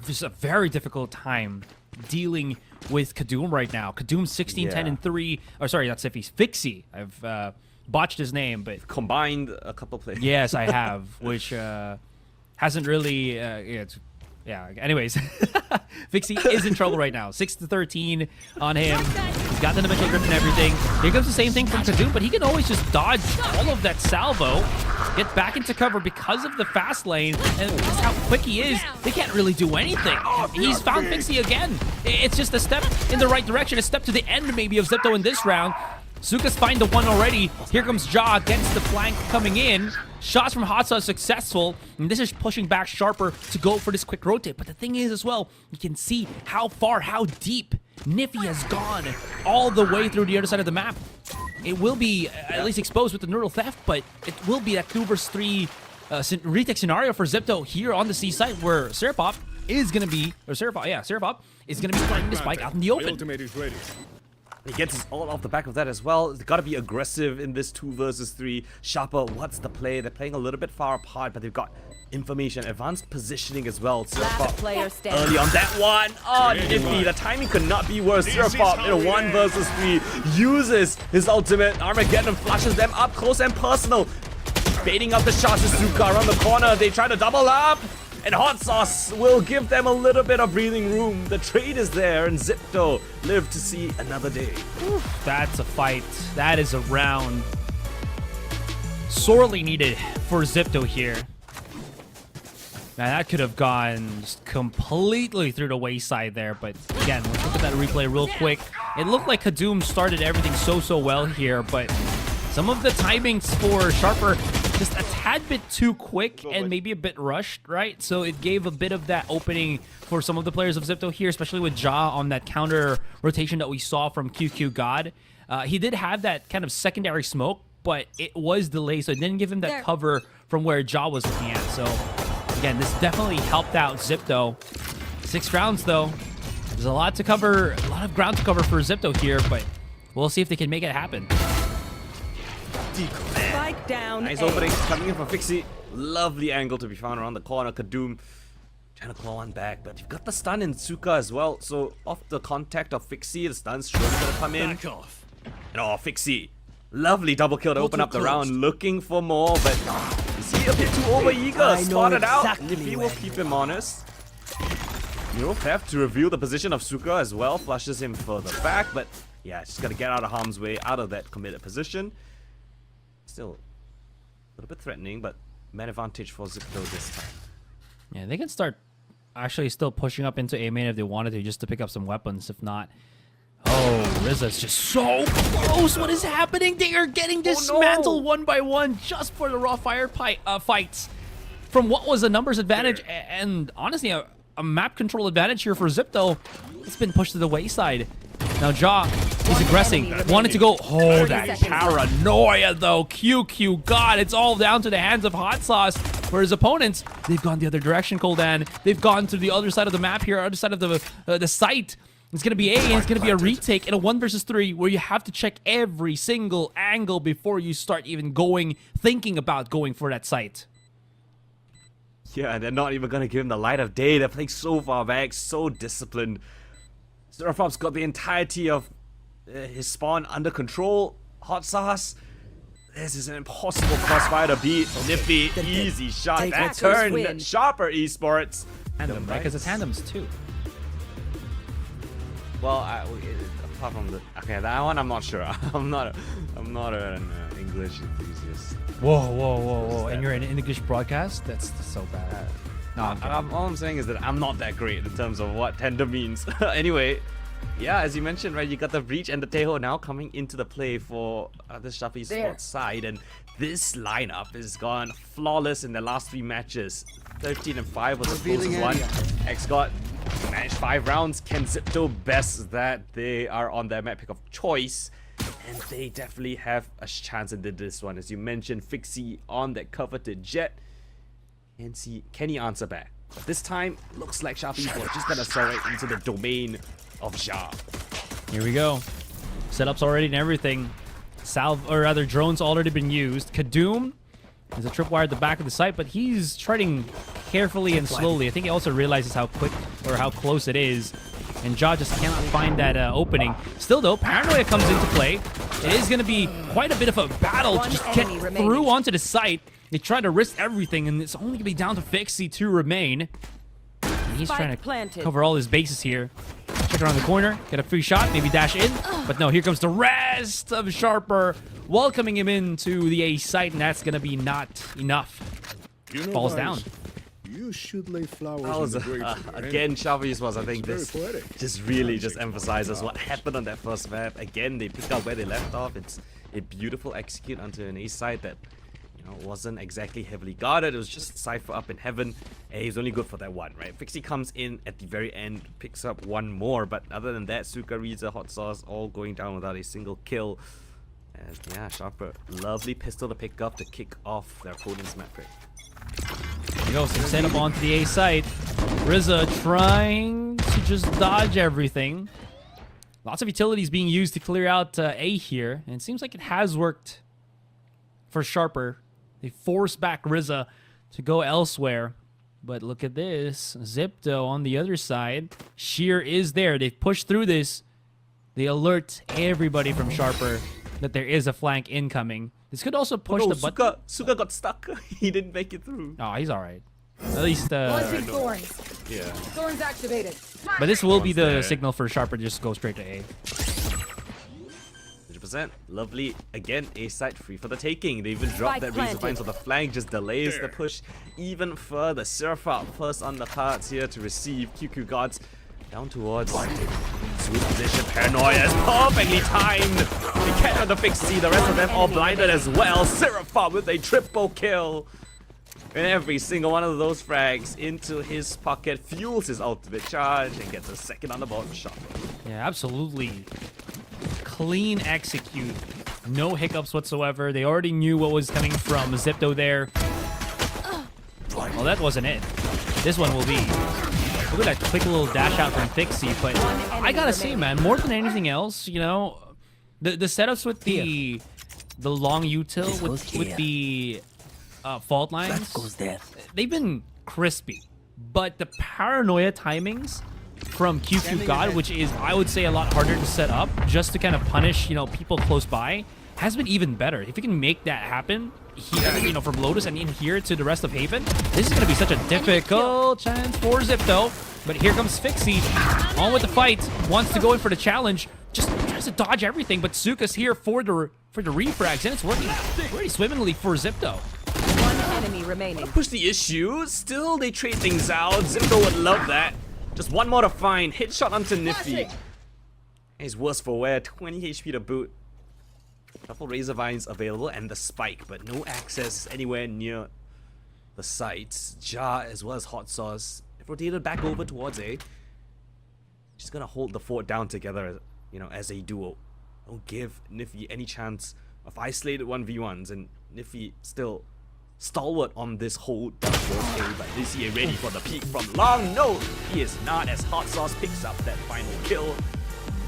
just a very difficult time dealing with Kadum right now. Kadum 16, 10, and 3. Or sorry, not Ziffy, Fixie. I've botched his name, but Combined a couple plays. yes, I have, which hasn't really. Yeah. Anyways, Fixie is in trouble right now. 6-13 on him. He's got the dimensional grip and everything. Here comes the same thing from Kadum, but he can always just dodge all of that salvo, get back into cover because of the fast lane, and just how quick he is. They can't really do anything. He's found Fixie again. It's just a step in the right direction, a step to the end maybe of Zipto in this round. Suka's find the one already. Here comes Ja against the flank coming in. Shots from Hot Sauce successful. And this is pushing back Sharper to go for this quick rotate. But the thing is as well, you can see how far, how deep Niffy has gone all the way through the other side of the map. It will be at least exposed with the neural theft, but it will be that 2 versus 3 retake scenario for Zipto here on the C site where Serapop is going to be, or Serapop is going to be playing this bike out in the open. Ultimate is ready. He gets us all off the back of that as well. They gotta be aggressive in this 2 versus 3. Sharper, what's the play? They're playing a little bit far apart, but they've got information, advanced positioning as well. Last player standing. Early on that one. Oh, Niffy, the timing could not be worse. Serapop in a 1 versus 3 uses his ultimate. Armageddon flushes them up close and personal. Baiting up the shots to Suka around the corner. They try to double up. And Hot Sauce will give them a little bit of breathing room. The trade is there, and Zipto live to see another day. That's a fight. That is a round. Sorely needed for Zipto here. Now that could have gone just completely through the wayside there, but again, let's look at that replay real quick. It looked like Kadoom started everything so well here, but some of the timings for Sharper just a tad bit too quick and maybe a bit rushed, right? So it gave a bit of that opening for some of the players of Zipto here, especially with Ja on that counter rotation that we saw from QQ God. He did have that kind of secondary smoke, but it was delayed, so it didn't give him that cover from where Ja was looking at. So again, this definitely helped out Zipto. 6 rounds though. There's a lot to cover, a lot of ground to cover for Zipto here, but we'll see if they can make it happen. Spike down. Nice A. opening coming in from Fixie. Lovely angle to be found around the corner. Kadoom trying to claw one back, but you've got the stun in Suka as well. So off the contact of Fixie, the stun's surely gonna come in. Back off. And oh, Fixie, lovely double kill to open up the round, looking for more, but is he a bit too over-eager? Spotted out. Niffy will keep him honest. Neural theft to reveal the position of Suka as well, flushes him further back, but yeah, just gotta get out of harm's way, out of that committed position. Still a little bit threatening, but man advantage for Zipto this time. Yeah, they can start actually still pushing up into A main if they wanted to, just to pick up some weapons. If not, oh, Rizza's just so close. What is happening? They are getting dismantled one by one just for the raw fire fights from what was a numbers advantage and honestly a map control advantage here for Zipto. It's been pushed to the wayside. Now Ja is aggressing, wanted to go. Oh, that paranoia though. QQ God, it's all down to the hands of Hot Sauce for his opponents. They've gone the other direction, Coldan. They've gone to the other side of the map here, other side of the site. It's going to be A, and it's going to be a retake in a 1 versus 3 where you have to check every single angle before you start even thinking about going for that site. Yeah, they're not even gonna give him the light of day. They're playing so far back, so disciplined. Serapop's got the entirety of his spawn under control. Hot Sauce. This is an impossible crossfire to beat. Niffy, easy shot. That turn, Sharper Esports. Tandem, right? Because the tandems too. Well, apart from the that one, I'm not sure. I'm not an English enthusiast. Whoa. And you're in an English broadcast? That's so bad. No, all I'm saying is that I'm not that great in terms of what tender means. Anyway, yeah, as you mentioned, right, you got the Breach and the Teho now coming into the play for the Sharper Esports side, and this lineup has gone flawless in the last 3 matches. 13-5 was the closest one. X-God managed 5 rounds. Can Zipto best that they are on their map pick of choice, and they definitely have a chance in this one. As you mentioned, Fixie on that coveted jet. And see, can he answer back? But this time, looks like Sharper Esports just gonna soar right into the domain of Ja. Here we go. Setups already and everything. Drones already been used. Kadoom is a tripwire at the back of the site, but he's treading carefully and slowly. I think he also realizes how quick or how close it is. And Ja just cannot find that opening. Still though, Paranoia comes into play. It is going to be quite a bit of a battle to just get through onto the site. They try to risk everything, and it's only going to be down to Fixie to remain. And he's trying to cover all his bases here. Check around the corner, get a free shot, maybe dash in. But no, here comes the rest of Sharper, welcoming him into the A site, and that's going to be not enough. Falls down. You should lay flowers That was in the grave for your again Sharpies was, I It's think very this poetic. just really just emphasizes what happened on that first map. Again, they pick up where they left off. It's a beautiful execute onto an A side that wasn't exactly heavily guarded. It was just Cypher up in heaven, and he's only good for that one, right? Fixie comes in at the very end, picks up one more, but other than that, Suka, Riza, Hot Sauce all going down without a single kill. And yeah, Sharper, lovely pistol to pick up to kick off their opponent's map pick. He goes to set up onto the A site. Riza trying to just dodge everything. Lots of utilities being used to clear out A here, and it seems like it has worked for Sharper. They force back Riza to go elsewhere. But look at this. Zipto on the other side. Sheer is there. They've pushed through this. They alert everybody from Sharper that there is a flank incoming. This could also push the button. Suka got stuck. He didn't make it through. Oh, he's alright. At least, Launching thorns. Yeah. Thorns activated. but this will be the there. signal for Sharper to just go straight to A. 100%. Lovely. Again, A side free for the taking. They even drop Spike that Razor planted. Vines on the flank, just delays the push even further. Surf out first on the cards here to receive QQ Gods down towards sweet position. Paranoia is perfectly timed. They catch on the Fixie. The rest of them all blinded as well. Seraphon with a triple kill. And every single one of those frags into his pocket fuels his ultimate charge and gets a second on the board shot. Yeah, absolutely. Clean execute. No hiccups whatsoever. They already knew what was coming from Zipto there. Well, that wasn't it. This one will be. Look at that quick little dash out from Fixie. But I gotta say, man, more than anything else, you know, the setups with the long util with the fault lines, they've been crispy. But the paranoia timings from QQ God, which is, I would say, a lot harder to set up just to kind of punish, people close by, has been even better. If you can make that happen here, from Lotus and in here to the rest of Haven, this is going to be such a difficult chance for Zipto. But here comes Fixie, on with the fight, wants to go in for the challenge, just tries to dodge everything, but Suka's here for the refrags, and it's working pretty swimmingly for Zipto. One enemy remaining. Push the issue. Still, they trade things out. Zipto would love that. Just one more to find. Hit shot onto Niffy. He's worse for wear. 20 HP to boot. Couple Razor Vines available and the spike, but no access anywhere near the sites. Jar as well as Hot Sauce. If rotated back over towards A. Just gonna hold the fort down together, as a duo. Don't give Niffy any chance of isolated 1v1s, and Niffy still stalwart on this hold down towards A, but is he ready for the peak from long? No, he is not, as Hot Sauce picks up that final kill.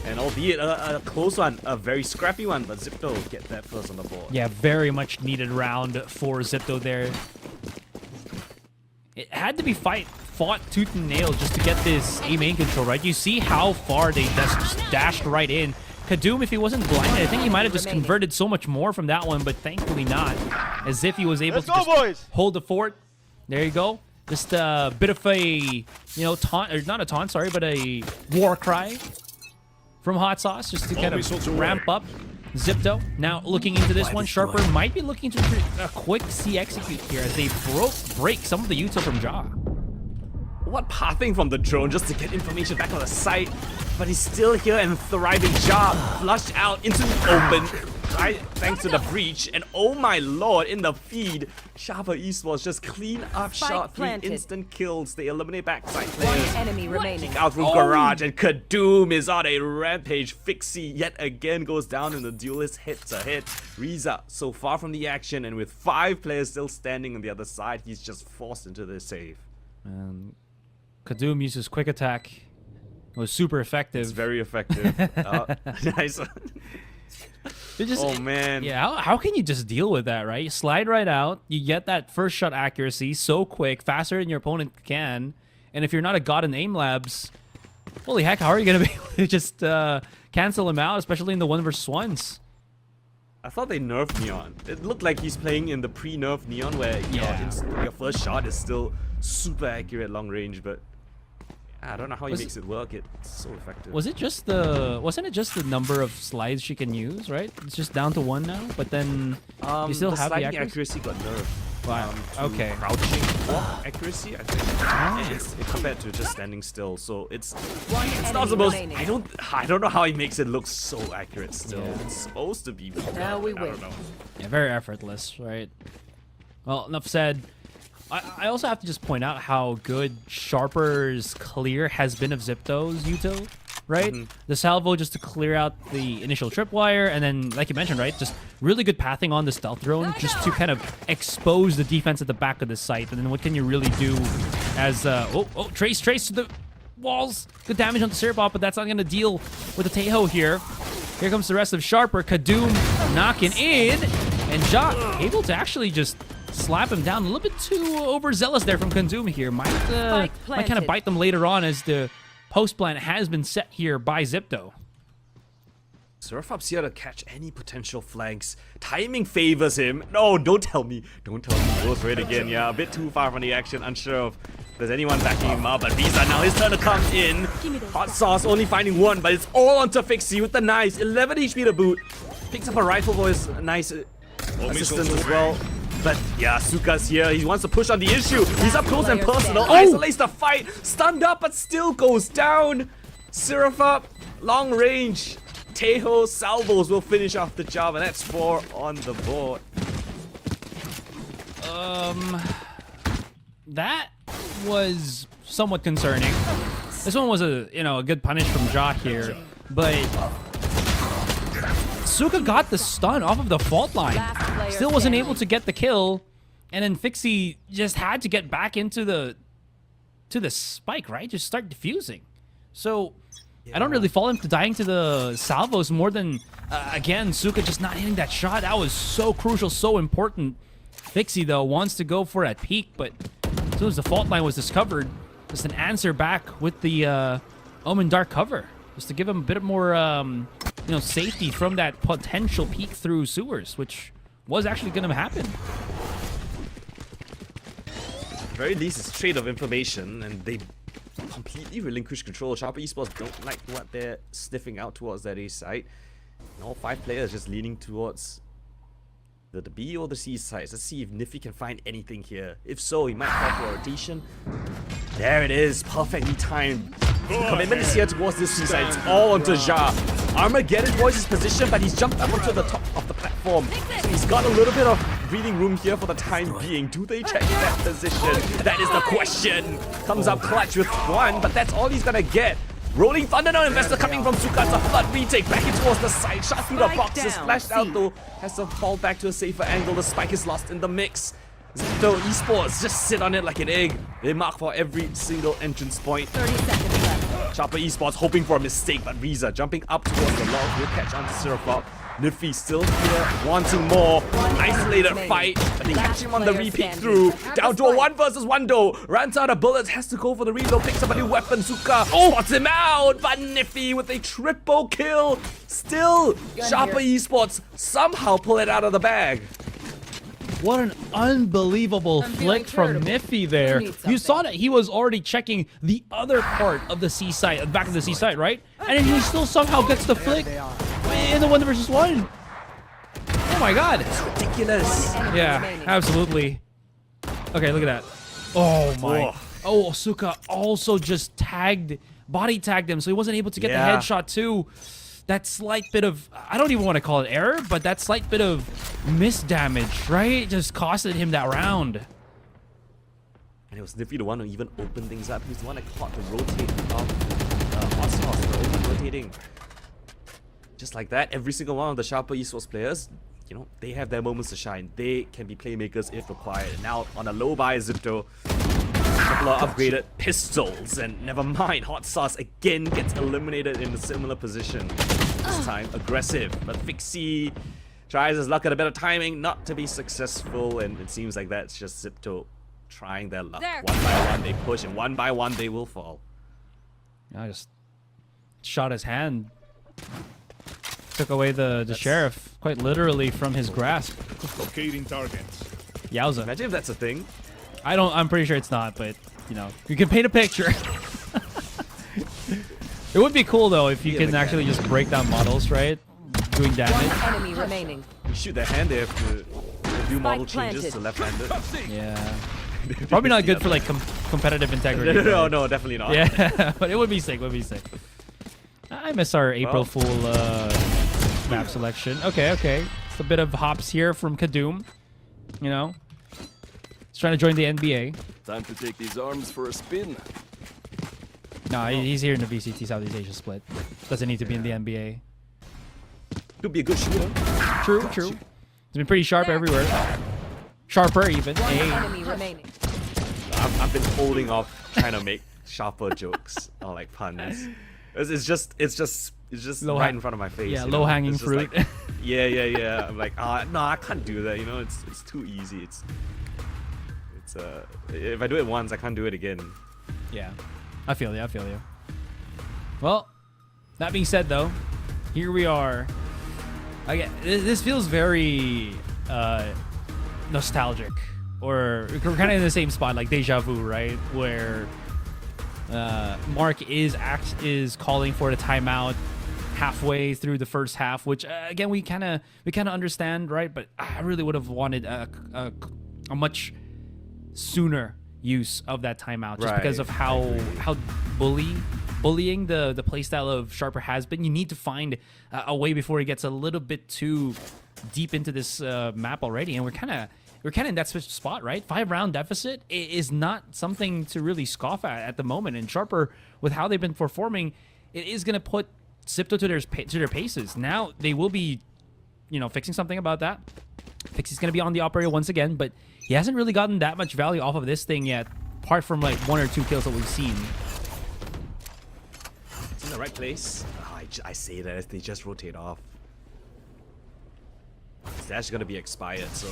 And albeit a close one, a very scrappy one, but Zipto get that first on the board. Yeah, very much needed round for Zipto there. It had to be fought tooth and nail just to get this A main control, right? You see how far they just dashed right in. Kadum, if he wasn't blinded, I think he might have just converted so much more from that one, but thankfully not. As if he was able to just hold the fort. There you go. Just a bit of a, taunt, or not a taunt, sorry, but a war cry from Hot Sauce, just to kind of ramp up Zipto. Now, looking into this one, Sharper might be looking to a quick C execute here as they break some of the util from Jaw. What pathing from the drone just to get information back on the site, but he's still here and thriving. Jaw flushed out into the open, right, thanks to the breach, and oh my lord, in the feed, Sharper Esports just clean up shot, 3 planted. instant kills. They eliminate backside One players. enemy remaining. Out from Garage, and Kadum is on a rampage. Fixie yet again goes down in the duelist hit-to-hit. Riza so far from the action, and with 5 players still standing on the other side, he's just forced into the save. And Kadum uses quick attack. It was super effective. It's very effective. Nice one. Oh man. Yeah, how can you just deal with that, right? You slide right out, you get that first shot accuracy so quick, faster than your opponent can, and if you're not a god in aim labs, holy heck, how are you going to be able to just cancel him out, especially in the 1v1s? I thought they nerfed Neon. It looked like he's playing in the pre-nerf Neon where your first shot is still super accurate long range, but I don't know how he makes it work. It's so effective. Wasn't it just the number of slides she can use, right? It's just down to 1 now, but then you still have the sliding accuracy. accuracy got nerfed. Wow. to Okay. crouching walk accuracy, I think. It's compared to just standing still. So it's One not enemy supposed. remaining. I don't know how he makes it look so accurate. Still, Yeah. it's supposed to be. Now we I win. don't know. Yeah, very effortless, right? Well, enough said. I also have to just point out how good Sharper's clear has been of Zipto's Yuto, right? The salvo just to clear out the initial tripwire, and then, like you mentioned, right, just really good pathing on the stealth drone just to kind of expose the defense at the back of the site. And then what can you really do as, Trace to the walls. Good damage on the Sirpop, but that's not going to deal with the Teho here. Here comes the rest of Sharper. Kadoom knocking in, and Ja able to actually just slap him down. A little bit too overzealous there from Kadoom here. Might kind of planted. bite them later on as the post plan has been set here by Zipto. Surfup's here to catch any potential flanks. Timing favors him. No, don't tell me. Don't tell me. Goes for it again. Yeah, a bit too far from the action. Unsure if there's anyone backing him up. But Visa now his turn to come in. Hot Sauce only finding one, but it's all onto Fixie with the nice 11 HP to boot. Picks up a rifle for his nice assistance as well. But yeah, Suka's here. He wants to push on the issue. He's up close and personal. Isolates the fight. Stunned up, but still goes down. Sirafup, long range. Teho salvos will finish off the job, and that's 4 on the board. That was somewhat concerning. This one was a good punish from Ja here, but Suka got the stun off of the fault line. Last player Still wasn't standing. able to get the kill, and then Fixie just had to get back into the spike, right? Just start defusing. So I don't really fall into dying to the salvos more than again Suka just not hitting that shot. That was so crucial, so important. Fixie though wants to go for that peak, but as soon as the fault line was discovered, just an answer back with the Omen Dark cover, just to give him a bit more safety from that potential peek through sewers, which was actually going to happen. At the very least, it's trade of information, and they completely relinquish control. Sharper Esports don't like what they're sniffing out towards that A site. And all 5 players just leaning towards the B or the C sides. Let's see if Niffy can find anything here. If so, he might call for a rotation. There it is, perfectly timed. The commitment is here towards this C side. It's all onto Ja. Armageddon voices position, but he's jumped up onto the top of the platform. So he's got a little bit of breathing room here for the time being. Do they check that position? That is the question. Comes up clutch with 1, but that's all he's gonna get. Rolling Thunder now, Investor coming from Suka. It's a flood retake back in towards the side. Shot through the Spike boxes, down, flashed out C. though. Has to fall back to a safer angle. The spike is lost in the mix. Zipto Esports just sit on it like an egg. They mark for every single entrance point. 30 seconds left. Sharper Esports hoping for a mistake, but Riza jumping up towards the log will catch onto Sirafop. Niffy still here, wanting more. Isolated remaining. fight, but they catch Last him on the player repeat standing. through. Down to a 1 versus 1 though. Runs out of bullets, has to go for the reload, picks up a new weapon. Suka spots him out, but Niffy with a triple kill. Still, Sharper Esports somehow pull it out of the bag. What an unbelievable I'm flick feeling from charitable. Niffy there. You need You saw something. that he was already checking the other part of the C site, the back of the C site, right? And then he still somehow gets the flick in the 1 versus 1. Oh my god. Ridiculous. Yeah, remaining. absolutely. Okay, look at that. Oh my. Whoa. Oh, Suka also just body tagged him, so he wasn't able to get Yeah. the headshot too. That slight bit of, I don't even want to call it error, but that slight bit of misdamage, right? Just costed him that round. And it was Niffy the one who even opened things up. He's the one that caught the rotate of Hot Sauce, the open rotating. Just like that, every single one of the Sharper Esports players, they have their moments to shine. They can be playmakers if required. And now on a low buy, Zipto, a couple of upgraded pistols, and never mind, Hot Sauce again gets eliminated in a similar position. This time aggressive, but Fixie tries his luck at a better timing, not to be successful, and it seems like that's just Zipto trying their luck. There. 1 by 1 they push, and 1 by 1 they will fall. I just shot his hand. Took away the sheriff quite literally from his grasp. Locating targets. Yowza. Imagine if that's a thing. I'm pretty sure it's not, but you can paint a picture. It would be cool though if you Yeah, can they actually can. just break down models, right? Doing damage. One enemy remaining. You shoot their hand, they have to Kadoom model Spike changes to planted. left-handed. Yeah. Probably not good for like competitive integrity. No, but- no, definitely not. Yeah, but it would be sick. Would be sick. I miss our April Fool map selection. Okay, okay. It's a bit of hops here from Kadoom. You know, he's trying to join the NBA. Time to take these arms for a spin. No, he's here in the VCT Southeast Asia split. Doesn't need to be in the NBA. Could be a good shooter. True, true. He's been pretty sharp everywhere. Sharper even. One Hey. enemy remaining. I've been holding off trying to make sharper jokes or like puns. It's just Low right hang- in front of my face. yeah, you know? low-hanging It's just fruit. like, yeah. I'm like, no, I can't do that. You know, it's too easy. It's if I do it once, I can't do it again. Yeah, I feel you. I feel you. Well, that being said, though, here we are. Again, this feels very nostalgic, or we're kind of in the same spot, like deja vu, right? Where Mark is calling for the timeout halfway through the first half, which again we kind of understand, right? But I really would have wanted a much sooner use of that timeout, just because of how bullying the playstyle of Sharper has been. You need to find a way before he gets a little bit too deep into this map already, and we're kind of in that switch spot, right? 5-round deficit is not something to really scoff at the moment, and Sharper, with how they've been performing, it is going to put Zipto to their paces. Now they will be, fixing something about that. Fixie's going to be on the operator once again, but he hasn't really gotten that much value off of this thing yet, apart from like 1 or 2 kills that we've seen. It's in the right place. Oh, I say that as they just rotate off. It's actually gonna be expired, so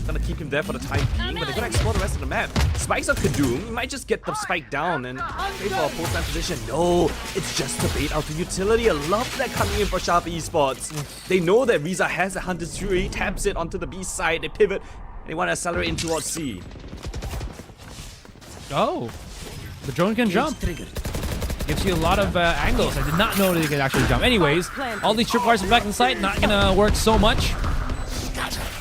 gonna keep him there for the time being, but they're gonna explore the rest of the map. Spikes on Kadoom, he might just get the spike down and wait for a post-time position. No, it's just a bait out to utility. I love that coming in for Sharp Esports. They know that Riza has a Hunter's Fury, taps it onto the B side, they pivot, they want to accelerate in towards C. Oh, the drone can jump. Gives you a lot of angles. I did not know that he could actually jump. Anyways, all these tripwires are back in sight. Not gonna work so much.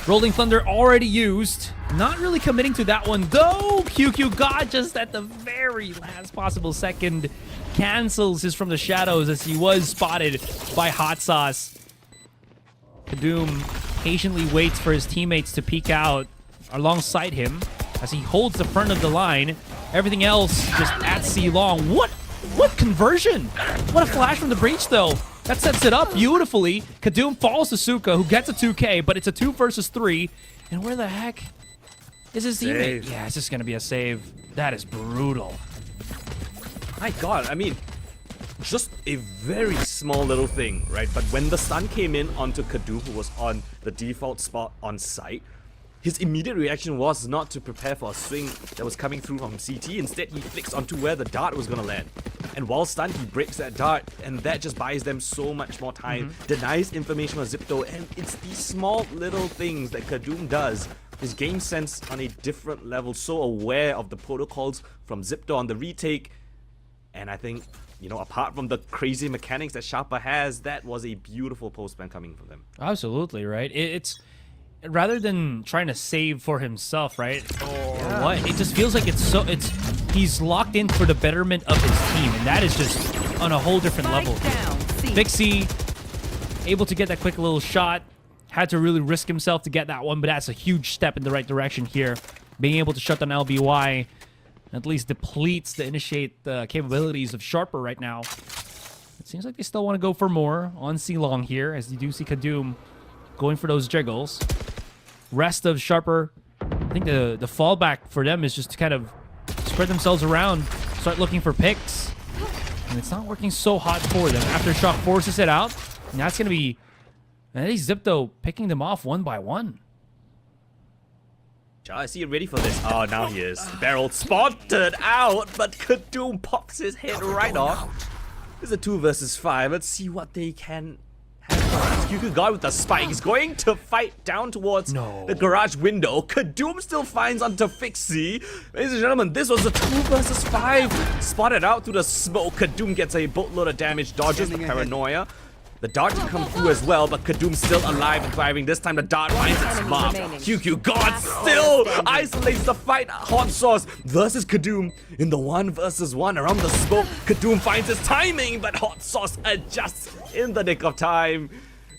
Rolling Thunder already used. Not really committing to that one, though. QQ God just at the very last possible second cancels his from the shadows as he was spotted by Hot Sauce. Kadoom patiently waits for his teammates to peek out alongside him as he holds the front of the line. Everything else just at C long. What conversion? What a flash from the breach, though. That sets it up beautifully. Kadoom falls to Suka, who gets a 2K, but it's a 2 versus 3. And where the heck is his teammate? Save. Yeah, it's just going to be a save. That is brutal. My god, I mean, just a very small little thing, right? But when the stun came in onto Kadoom, who was on the default spot on site, his immediate reaction was not to prepare for a swing that was coming through from CT. Instead, he flicks onto where the dart was going to land. And while stunned, he breaks that dart, and that just buys them so much more time, denies information from Zipto, and it's these small little things that Kadoom does. His game sense on a different level, so aware of the protocols from Zipto on the retake, and I think, apart from the crazy mechanics that Sharper has, that was a beautiful postman coming from them. Absolutely, right? It's rather than trying to save for himself, right? Or what? It just feels like he's locked in for the betterment of his team, and that is just on a whole different level. Spike down. C. Fixie able to get that quick little shot. Had to really risk himself to get that one, but that's a huge step in the right direction here. Being able to shut down LBY at least depletes the initiate capabilities of Sharper right now. It seems like they still want to go for more on C-Long here, as you do see Kadoom going for those jiggles. Rest of Sharper, I think the fallback for them is just to kind of spread themselves around, start looking for picks. And it's not working so hot for them. Aftershock forces it out, and that's going to be, and I think Zipto picking them off one by one. Is he ready for this? Oh, now he is. Barrel spotted out, but Kadoom pops his head right off. It's a 2 versus 5. Let's see what they can have. QQ God with the spike. He's going to fight down towards the garage window. Kadoom still finds onto Fixie. Ladies and gentlemen, this was a 2 versus 5. Spotted out through the smoke. Kadoom gets a boatload of damage, dodges the paranoia. The dart can come through as well, but Kadum's still alive and thriving. This time the dart finds its enemy mark. remaining. QQ God still isolates the fight. Hot Sauce versus Kadum in the 1v1 around the smoke. Kadum finds his timing, but Hot Sauce adjusts in the nick of time.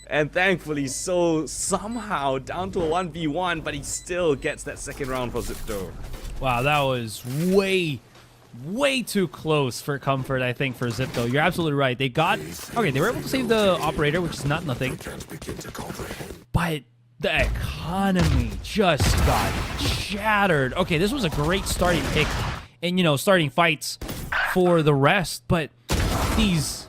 And thankfully so, somehow down to a 1v1, but he still gets that second round for Zipto. Wow, that was way too close for comfort, I think, for Zipto. You're absolutely right. They were able to save the operator, which is not nothing. But the economy just got shattered. Okay, this was a great starting pick and, you know, starting fights for the rest. But these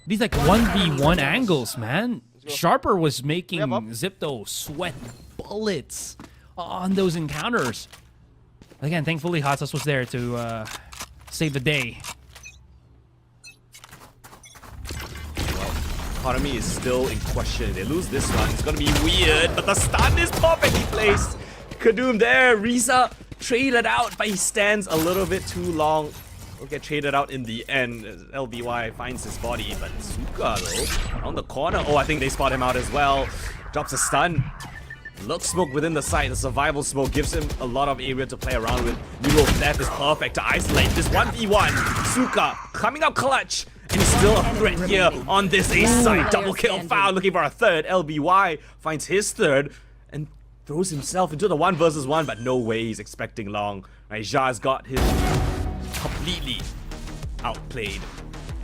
like 1v1 angles, man. Sharper was making Zipto sweat bullets on those encounters. Again, thankfully, Hot Sauce was there to save the day. Economy is still in question. They lose this one. It's gonna be weird, but the stun is perfectly placed. Kadum there. Riza traded out, but he stands a little bit too long. Will get traded out in the end as LBY finds his body, but Suka though, on the corner. Oh, I think they spot him out as well. Drops a stun. Look smoke within the site. The survival smoke gives him a lot of area to play around with. Neural Theft is perfect to isolate this 1v1. Suka coming up clutch. And he's still a threat here on this A site. Double kill foul, looking for a third. LBY finds his third and throws himself into the 1v1, but no way he's expecting long. Right, Ja's got his completely outplayed.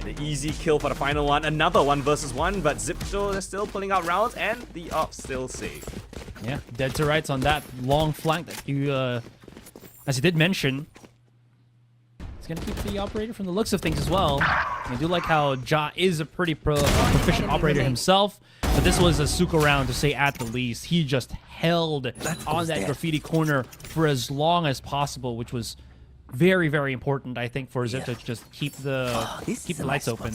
And an easy kill for the final one. Another 1v1, but Zipto is still pulling out rounds and the ops still safe. Yeah, dead to rights on that long flank that you, as you did mention. It's gonna keep the operator from the looks of things as well. I do like how Ja is a pretty proficient operator himself, but this was a Suka round to say at the least. He just held on that graffiti corner for as long as possible, which was very, very important, I think, for Zipto to just keep the lights open.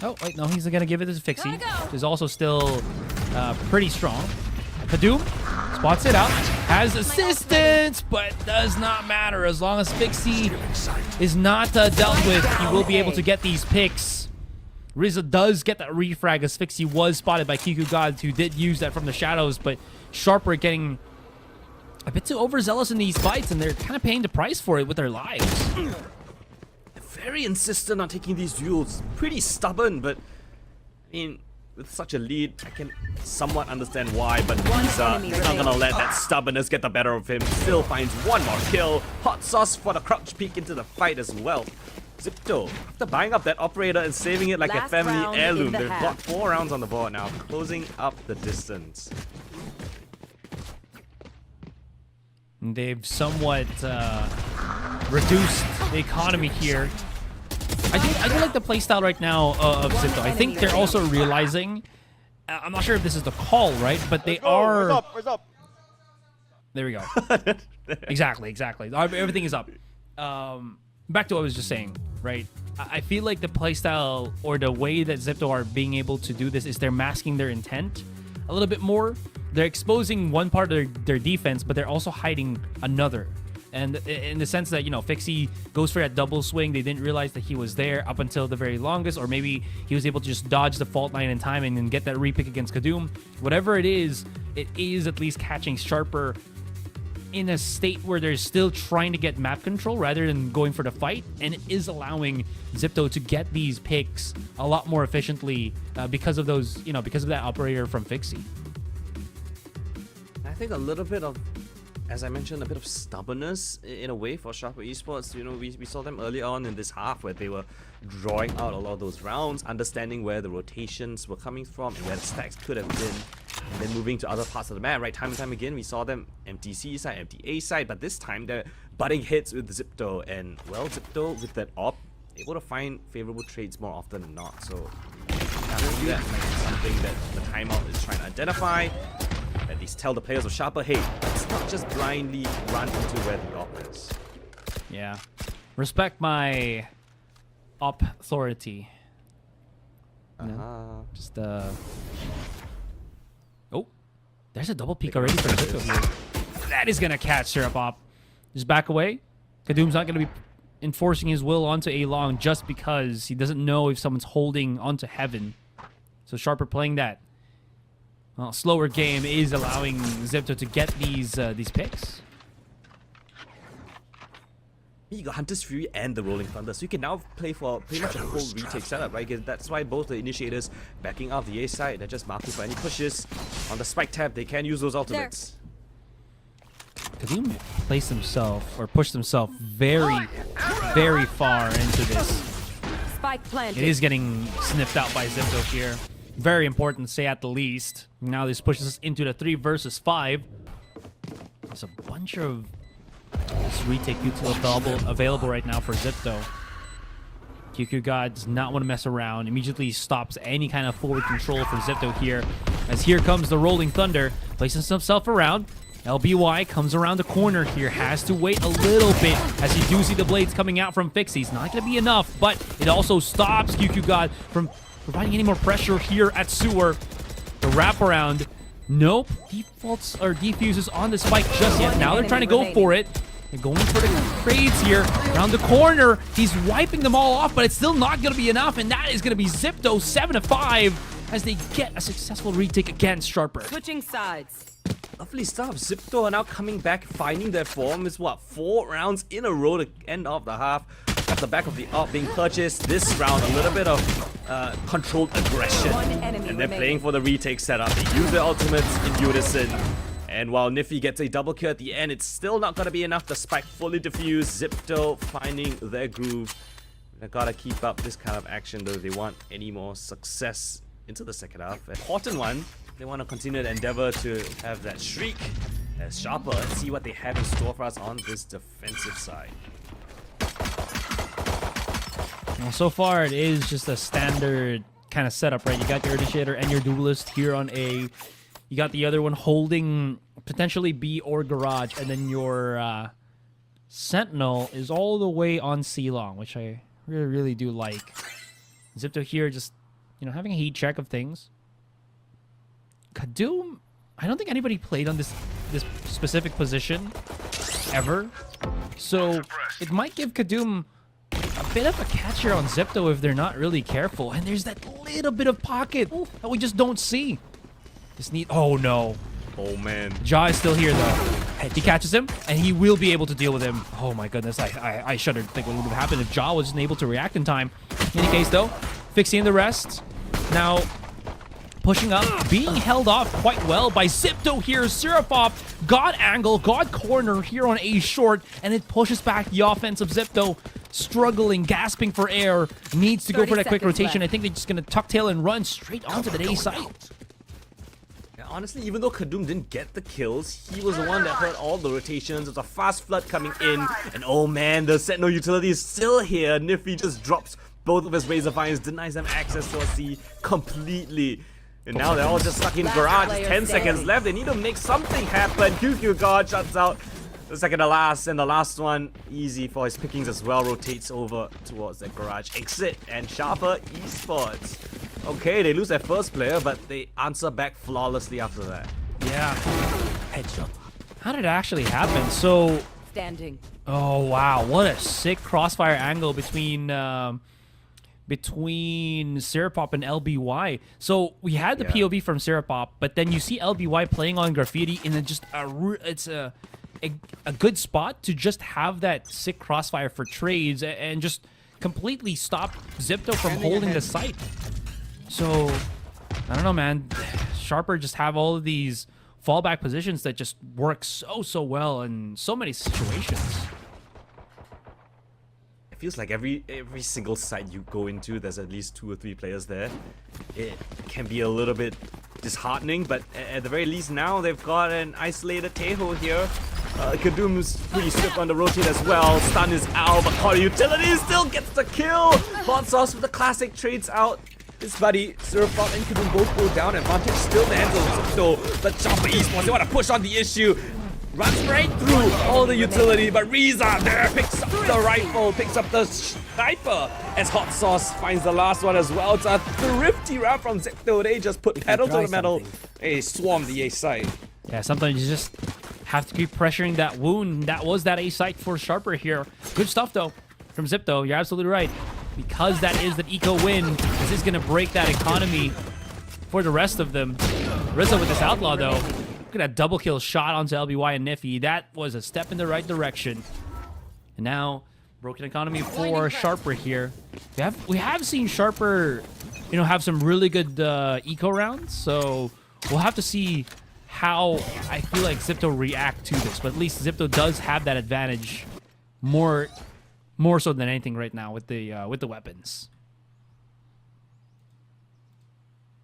Oh, wait, no, he's gonna give it to Fixie, who's also still pretty strong. Kadum spots it out, has assistance, but does not matter. As long as Fixie is not dealt with, he will be able to get these picks. Riza does get that refrag as Fixie was spotted by Kiku God, who did use that from the shadows, but Sharper getting a bit too overzealous in these fights, and they're kind of paying the price for it with their lives. Very insistent on taking these duels. Pretty stubborn, but I mean, with such a lead, I can somewhat understand why, but Riza is not gonna let that stubbornness get the better of him. Still finds one more kill. Hot Sauce for the crouch peek into the fight as well. Zipto, after buying up that operator and saving it like a Last family round in heirloom, the they've half. got 4 rounds on the board now, closing up the distance. They've somewhat reduced the economy here. I do like the playstyle right now of Zipto. I think they're also realizing, I'm not sure if this is the call, right? But they are... Where's up? There we go. Exactly. Everything is up. Back to what I was just saying, right? I feel like the playstyle or the way that Zipto are being able to do this is they're masking their intent a little bit more. They're exposing one part of their defense, but they're also hiding another. And in the sense that, you know, Fixie goes for that double swing. They didn't realize that he was there up until the very longest, or maybe he was able to just dodge the fault line in time and then get that repick against Kadum. Whatever it is at least catching Sharper in a state where they're still trying to get map control rather than going for the fight, and it is allowing Zipto to get these picks a lot more efficiently because of those, you know, because of that operator from Fixie. I think a little bit of, as I mentioned, a bit of stubbornness in a way for Sharper Esports. You know, we saw them early on in this half where they were drawing out a lot of those rounds, understanding where the rotations were coming from and where the stacks could have been, and then moving to other parts of the map. Right, time and time again, we saw them empty C side, empty A side, but this time they're butting hits with Zipto, and well, Zipto with that op, able to find favorable trades more often than not. So that's something that the timeout is trying to identify. At least tell the players of Sharper, hey, let's not just blindly run into where the op is. Yeah. Respect my op authority. Just oh, there's a double peek already for Zipto here. That is gonna catch Syrup Op. Just back away. Kadum's not gonna be enforcing his will onto A long just because he doesn't know if someone's holding onto Heaven. So Sharper playing that slower game is allowing Zipto to get these picks. You got Hunter's Fury and the Rolling Thunder, so you can now play for pretty much a full retake setup, right? 'Cause that's why both the initiators backing out the A side, they're just marking for any pushes. On the spike tab, they can use those ultimates. Kadoom placed himself, or pushed himself very, very far into this. Spike planted. It is getting sniffed out by Zipto here. Very important to say at the least. Now this pushes us into the 3 versus 5. There's a bunch of this retake util available right now for Zipto. QQ God does not want to mess around. Immediately stops any kind of forward control for Zipto here. As here comes the Rolling Thunder. Places himself around. LBY comes around the corner here. Has to wait a little bit as you do see the blades coming out from Fixie's. Not going to be enough, but it also stops QQ God from providing any more pressure here at Sewer. The wraparound. Nope. Defaults or defuses on the spike just yet. Now they're trying to go for it. They're going for the trades here. Around the corner. He's wiping them all off, but it's still not going to be enough. And that is going to be Zipto 7-5 as they get a successful retake against Sharper. Switching sides. Lovely stuff. Zipto are now coming back, finding their form. It's what, 4 rounds in a row to end off the half. At the back of the AWP being purchased. This round, a little bit of controlled aggression. And they're playing for the retake setup. They use their ultimates in unison. And while Niffy gets a double kill at the end, it's still not going to be enough. The spike fully diffused. Zipto finding their groove. They gotta keep up this kind of action though if they want any more success into the second half. An important one. They want to continue the endeavor to have that streak as Sharper. Let's see what they have in store for us on this defensive side. Well, so far it is just a standard kind of setup, right? You got your initiator and your duelist here on A. You got the other one holding potentially B or garage, and then your sentinel is all the way on C long, which I really do like. Zipto here just, having a heat check of things. Kadoom, I don't think anybody played on this specific position ever. So it might give Kadoom a bit of a catch here on Zipto if they're not really careful. And there's that little bit of pocket that we just don't see. Oh no. Oh man. Ja is still here though. He catches him and he will be able to deal with him. Oh my goodness, I shuddered to think what would have happened if Ja wasn't able to react in time. In any case though, fixing the rest. Now pushing up, being held off quite well by Zipto here. Syrupop got angle, got corner here on A short, and it pushes back the offense of Zipto. Struggling, gasping for air, needs to go for that quick rotation. I think they're just going to tuck tail and run straight onto the A side. Honestly, even though Kadoom didn't get the kills, he was the one that heard all the rotations. There's a fast flood coming in, and oh man, the Sentinel utility is still here. Niffy just drops both of his Razor Vines, denies them access to a C completely. And now they're all just stuck in garage. 10 seconds left. They need to make something happen. QQ God shuts out the second to last, and the last one easy for his pickings as well. Rotates over towards the garage exit, and Sharper Esports. Okay, they lose their first player, but they answer back flawlessly after that. Yeah. Headshot. How did it actually happen? So, Standing. oh wow, what a sick crossfire angle between Syrupop and LBY. So we had the POV from Syrupop, but then you see LBY playing on graffiti, and it's just it's a good spot to just have that sick crossfire for trades and just completely stop Zipto from holding the site. So I don't know, man. Sharper just have all of these fallback positions that just work so well in so many situations. It feels like every single site you go into, there's at least 2 or 3 players there. It can be a little bit disheartening, but at the very least now they've got an isolated Teho here. Kadoom's pretty swift on the rotate as well. Stun is out, but Corey Utility still gets the kill. Hot Sauce with the classic trades out. His buddy, Syrupop and Kadoom both go down. Advantage still the hands of Zipto, but Chopper Esports, they want to push on the issue. Runs right through all the utility, but Riza there picks up the rifle, picks up the sniper as Hot Sauce finds the last one as well. It's a thrifty round from Zipto. They just put pedal to the metal. They swarm the A side. Yeah, sometimes you just have to keep pressuring that wound. That was that A site for Sharper here. Good stuff though from Zipto. You're absolutely right. Because that is the eco win, this is going to break that economy for the rest of them. Rizzo with this outlaw though. Look at that double kill shot onto LBY and Niffy. That was a step in the right direction. And now broken economy for Sharper here. We have seen Sharper, you know, have some really good eco rounds. So we'll have to see how I feel like Zipto react to this. But at least Zipto does have that advantage more so than anything right now with the weapons.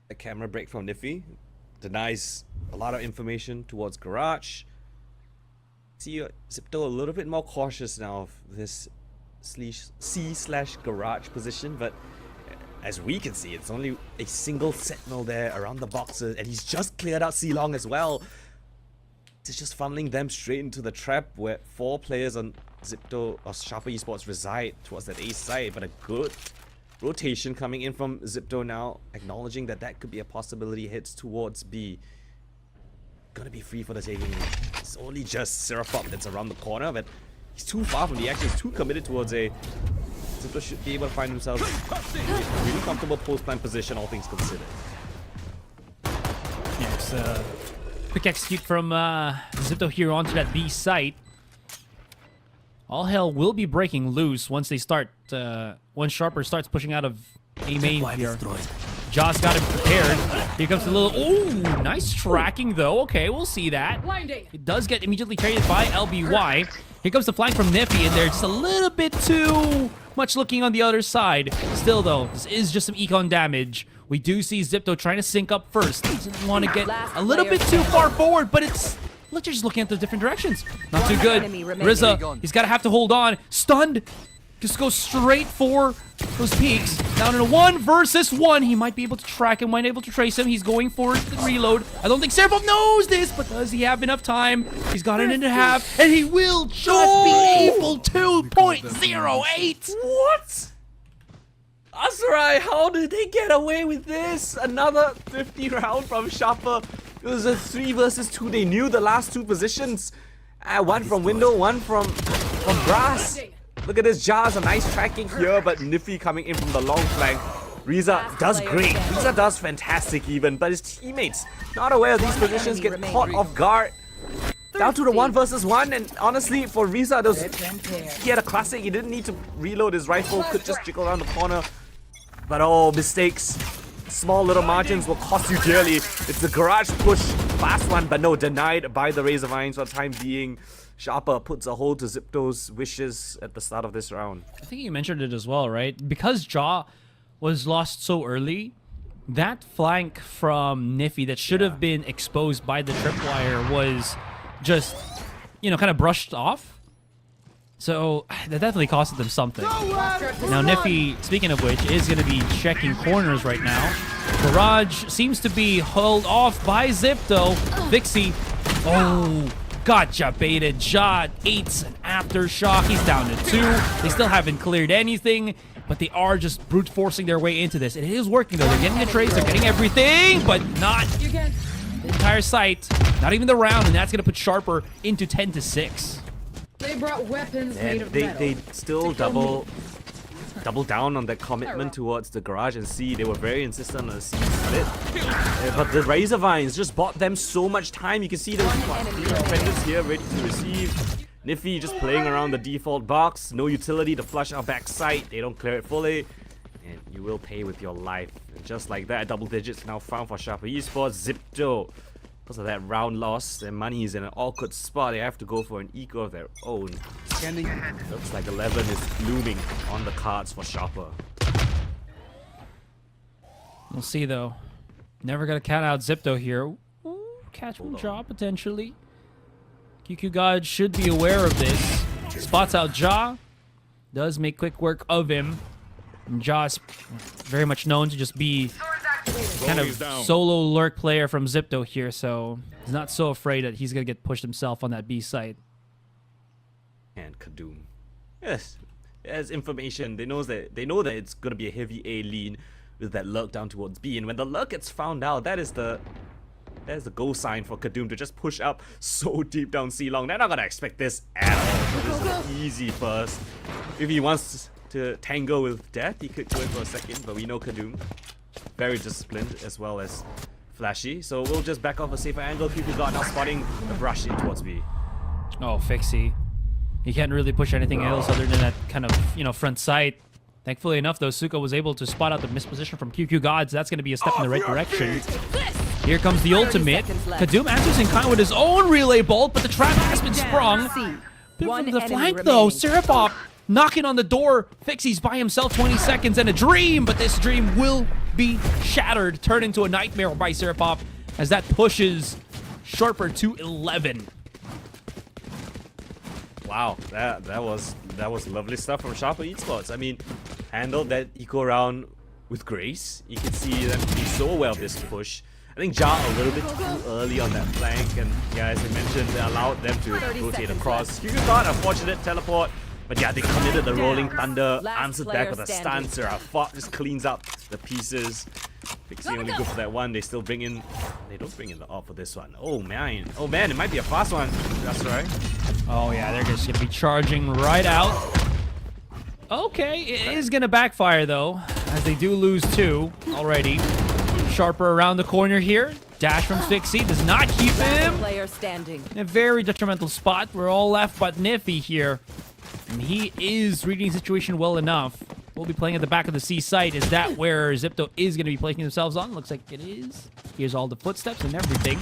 A camera break from Niffy denies a lot of information towards Garage. See Zipto a little bit more cautious now of this C/Garage position, but as we can see, it's only a single sentinel there around the boxes, and he's just cleared out C-Long as well. It's just funneling them straight into the trap where 4 players on Zipto or Sharper Esports reside towards that A side, but a good rotation coming in from Zipto now, acknowledging that that could be a possibility. Heads towards B. Gonna be free for the taking. It's only just Seraphop that's around the corner, but he's too far from the action. He's too committed towards A. Zipto should be able to find himself in a really comfortable post-plan position, all things considered. Yeah, it's quick execute from Zipto here onto that B site. All hell will be breaking loose once they start. Once Sharper starts pushing out of A main here. Joss got him prepared. Here comes the little. Oh, nice tracking though. Okay, we'll see that. Blinding. It does get immediately traded by LBY. Here comes the flank from Niffy, and they're just a little bit too much looking on the other side. Still though, this is just some econ damage. We do see Zipto trying to sync up first. Doesn't want to get a little bit too far forward, but it's. Look, they're just looking at the different directions. Not too good. Rizza, he's got to have to hold on. Stunned. Just go straight for those peaks. Down in a 1 versus 1. He might be able to track him, might be able to trace him. He's going for the reload. I don't think Seraphop knows this, but does he have enough time? He's got it in half, and he will just be able to 0.08. What? Azurai, how did they get away with this? Another 50 round from Sharper. It was a 3 versus 2. They knew the last 2 positions. One from window, one from brass. Look at this, Jazz, a nice tracking here, but Niffy coming in from the long flank. Riza does great. Riza does fantastic even, but his teammates not aware of these positions, get caught off guard. Down to the 1 versus 1, and honestly, for Riza, he had a classic. He didn't need to reload his rifle, could just jiggle around the corner. But oh, mistakes. Small little margins will cost you dearly. It's the Garage push, fast one, but no, denied by the Razor Vines for the time being. Sharper puts a hold to Zipto's wishes at the start of this round. I think you mentioned it as well, right? Because Jaw was lost so early, that flank from Niffy that should have been exposed by the tripwire was just, you know, kind of brushed off. So that definitely costed them something. Now Niffy, speaking of which, is going to be checking corners right now. Garage seems to be held off by Zipto. Vixie, oh, gotcha baited. Ja eats an aftershock. He's down to 2. They still haven't cleared anything, but they are just brute forcing their way into this. And it is working though. They're getting the trace, they're getting everything, but not the entire site, not even the round, and that's going to put Sharper into 10-6. They brought weapons made And of they metal. still double down on their commitment towards the Garage and C. They were very insistent on the C split. But the Razor Vines just bought them so much time. You can see there's 3 defenders here ready to receive. Niffy just playing around the default box. No utility to flush our back sight. They don't clear it fully. And you will pay with your life. And just like that, double digits now found for Sharper Esports. Zipto. Because of that round loss, their money is in an awkward spot. They have to go for an eco of their own. Scanning. Looks like 11 is looming on the cards for Sharper. We'll see though. Never gonna count out Zipto here. Ooh, catch from Jaw potentially. QQ God should be aware of this. Spots out Jaw. Does make quick work of him. And Jaw's very much known to just be kind of solo lurk player from Zipto here, so he's not so afraid that he's gonna get pushed himself on that B site. And Kadum. Yes, as information, they know that it's gonna be a heavy A lean with that lurk down towards B, and when the lurk gets found out, that is the go sign for Kadum to just push up so deep down C long. They're not gonna expect this at all. This is an easy first. If he wants to tango with death, he could go in for a second, but we know Kadum. very disciplined as well as flashy. So we'll just back off a safer angle. QQ God now spotting the brush in towards B. Oh, Fixie. He can't really push anything else other than that kind of, you know, front sight. Thankfully enough, though, Suka was able to spot out the misposition from QQ Gods. That's going to be a step in the right direction. Here comes the ultimate. seconds left. Kadum answers in kind with his own relay bolt, but the trap has been sprung. Bit One from the enemy flank, though. remaining. Siripop knocking on the door. Fixie's by himself, 20 seconds and a dream, but this dream will be shattered, turned into a nightmare by Siripop as that pushes Sharper to 11. Wow, that was lovely stuff from Sharper Esports. I mean, handled that eco round with grace. You can see them do so well this push. I think Ja a little bit too early on that flank, and yeah, as I mentioned, they allowed them to 30 rotate seconds across. You got a fortunate teleport, but yeah, they committed the rolling thunder, Last answered back with a player stun. standing. Seraph just cleans up the pieces. Fixie only go for that one. They still bring in. They don't bring in the AWP for this one. Oh man, it might be a fast one. That's right. Oh yeah, they're just gonna be charging right out. Okay, it is gonna backfire though, as they do lose 2 already. Sharper around the corner here. Dash from Fixie does not keep him Player standing. in a very detrimental spot. We're all left but Niffy here. And he is reading the situation well enough. We'll be playing at the back of the C site. Is that where Zipto is going to be placing themselves on? Looks like it is. Here's all the footsteps and everything.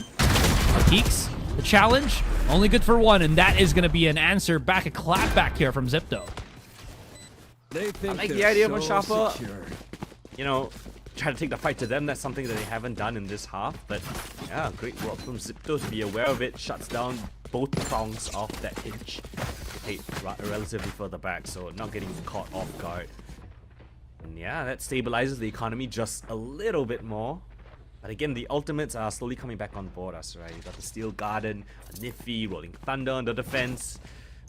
Peeks. The challenge, only good for one, and that is going to be an answer back, a clap back here from Zipto. They think I like they're the idea so of Sharper. secure. You know, try to take the fight to them. That's something that they haven't done in this half. But yeah, great work from Zipto to be aware of it. Shuts down both prongs of that hinge. They take relatively further back, so not getting caught off guard. And yeah, that stabilizes the economy just a little bit more. But again, the ultimates are slowly coming back on board us, right? You got the Steel Garden, Niffy, Rolling Thunder on the defense.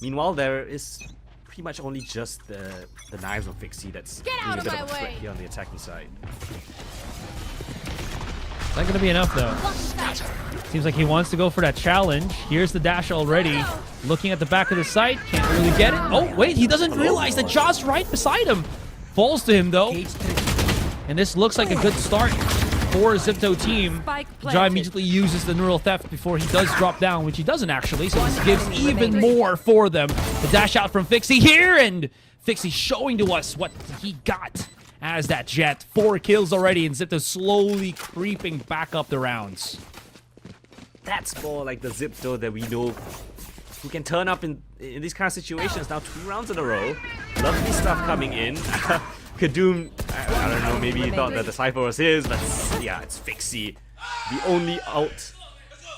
Meanwhile, there is pretty much only just the knives on Fixie that's Get being out a of bit my of a threat way. Oh, here on the attacking side. Not going to be enough, though. Seems like he wants to go for that challenge. Here's the dash already. Looking at the back of the site. Can't really get it. Oh, wait. He doesn't realize that Jaw's right beside him. Falls to him, though. And this looks like a good start for Zipto team. Spike Jaw planted. immediately uses the neural theft before he does drop down, which he doesn't actually. So this gives even more for them. The dash out from Fixie here, and Fixie showing to us what he got as that jet. 4 kills already, and Zipto slowly creeping back up the rounds. That's more like the Zipto that we know who can turn up in these kind of situations. Now 2 rounds in a row. Lovely stuff coming in. Kadum, I don't know, maybe he thought that the Cypher was his, but yeah, it's Fixie. The only out,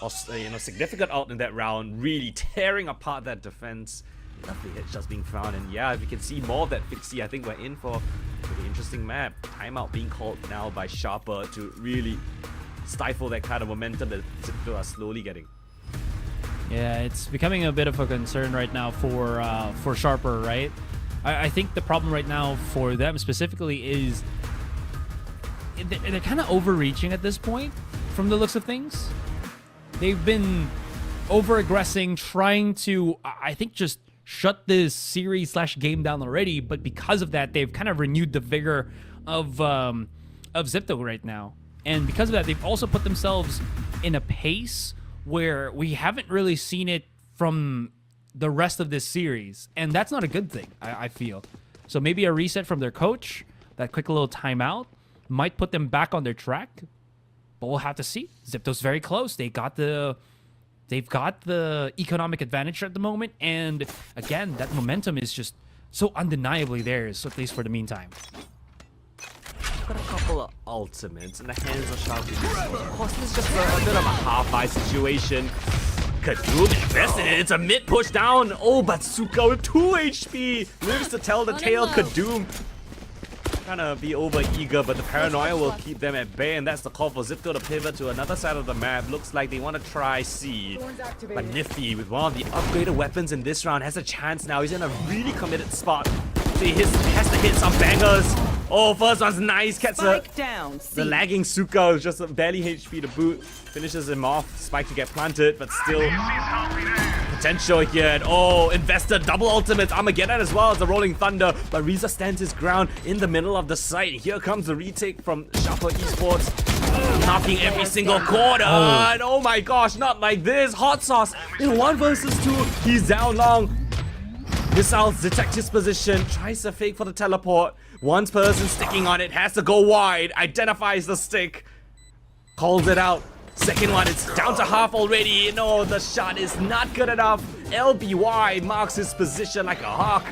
or significant out in that round, really tearing apart that defense. Lovely hit just being found, and yeah, if we can see more of that Fixie, I think we're in for a pretty interesting map. Timeout being called now by Sharper to really stifle that kind of momentum that Zipto are slowly getting. Yeah, it's becoming a bit of a concern right now for Sharper, right? I think the problem right now for them specifically is they're kind of overreaching at this point from the looks of things. They've been over-aggressing, trying to, I think, just shut this series/game down already, but because of that, they've kind of renewed the vigor of Zipto right now. And because of that, they've also put themselves in a pace where we haven't really seen it from the rest of this series, and that's not a good thing, I feel. So maybe a reset from their coach, that quick little timeout, might put them back on their track, but we'll have to see. Zipto's very close. They've got the economic advantage at the moment, and again, that momentum is just so undeniably theirs, at least for the meantime. Got a couple of ultimates in the hands of Sharper. Of course, this is just a bit of a half-eye situation. Kadum invested in it. It's a mid push down. Oh, but Suka with 2 HP lives to tell the tale. Kadum trying to be over eager, but the paranoia will keep them at bay, and that's the call for Zipto to pivot to another side of the map. Looks like they want to try C. But Niffy, with one of the upgraded weapons in this round, has a chance now. He's in a really committed spot. So he has to hit some bangers. Oh, first one's nice. Gets Spike down. the C. lagging Suka is just barely HP to boot. Finishes him off. Spike to get planted, but still potential here. And oh, Investor double ultimate. Armageddon as well as the Rolling Thunder. But Reza stands his ground in the middle of the site. Here comes the retake from Sharper Esports. Knocking every single quarter. And oh my gosh, not like this. Hot Sauce in 1 versus 2. He's down long. Missiles detect his position, tries to fake for the teleport. One person sticking on it, has to go wide, identifies the stick, calls it out. Second one, it's down to half already. No, the shot is not good enough. LBY marks his position like a hawk.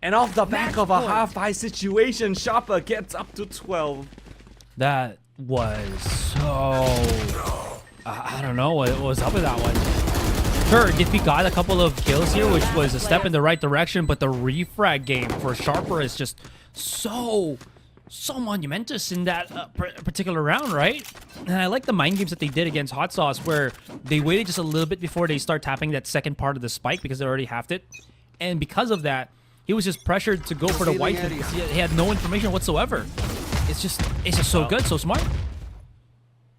And off the back of a half-high situation, Sharper gets up to 12. That was so... I don't know what was up with that one. Sure, Diffie got a couple of kills here, which was a step in the right direction, but the refrag game for Sharper is just so monumentous in that particular round, right? And I like the mind games that they did against Hot Sauce, where they waited just a little bit before they start tapping that second part of the spike because they already halved it. And because of that, he was just pressured to go for the white because he had no information whatsoever. It's just so good, so smart.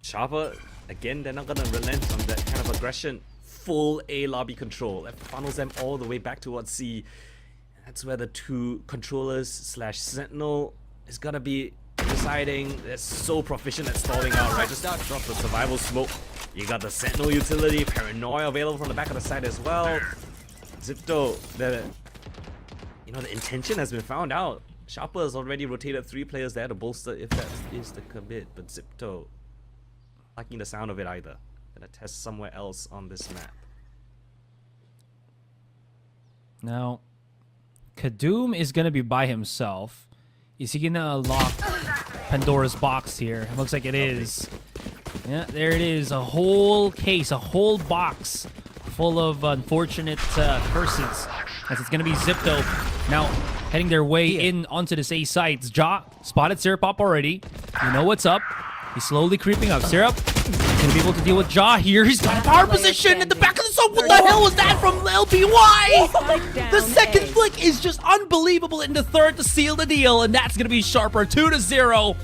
Sharper, again, they're not gonna relent on that kind of aggression. Full A lobby control. That funnels them all the way back towards C. That's where the two controllers slash sentinel is gonna be deciding. They're so proficient at stalling out, right? Just drop the survival smoke. You got the sentinel utility, paranoia available from the back of the side as well. Zipto, the intention has been found out. Sharper has already rotated 3 players there to bolster if that is the commit, but Zipto liking the sound of it either. Gonna test somewhere else on this map. Now, Kadoom is gonna be by himself. Is he gonna unlock Pandora's box here? Looks like it is. Yeah, there it is. A whole case, a whole box full of unfortunate curses. As it's gonna be Zipto now heading their way in onto this A site. Ja spotted Syrup up already. You know what's up. He's slowly creeping up. Syrup gonna be able to deal with Ja here. He's got a power position in the back of the zone. What the hell was that from LBY? The second flick is just unbelievable, and the third to seal the deal, and that's gonna be Sharper 2-0.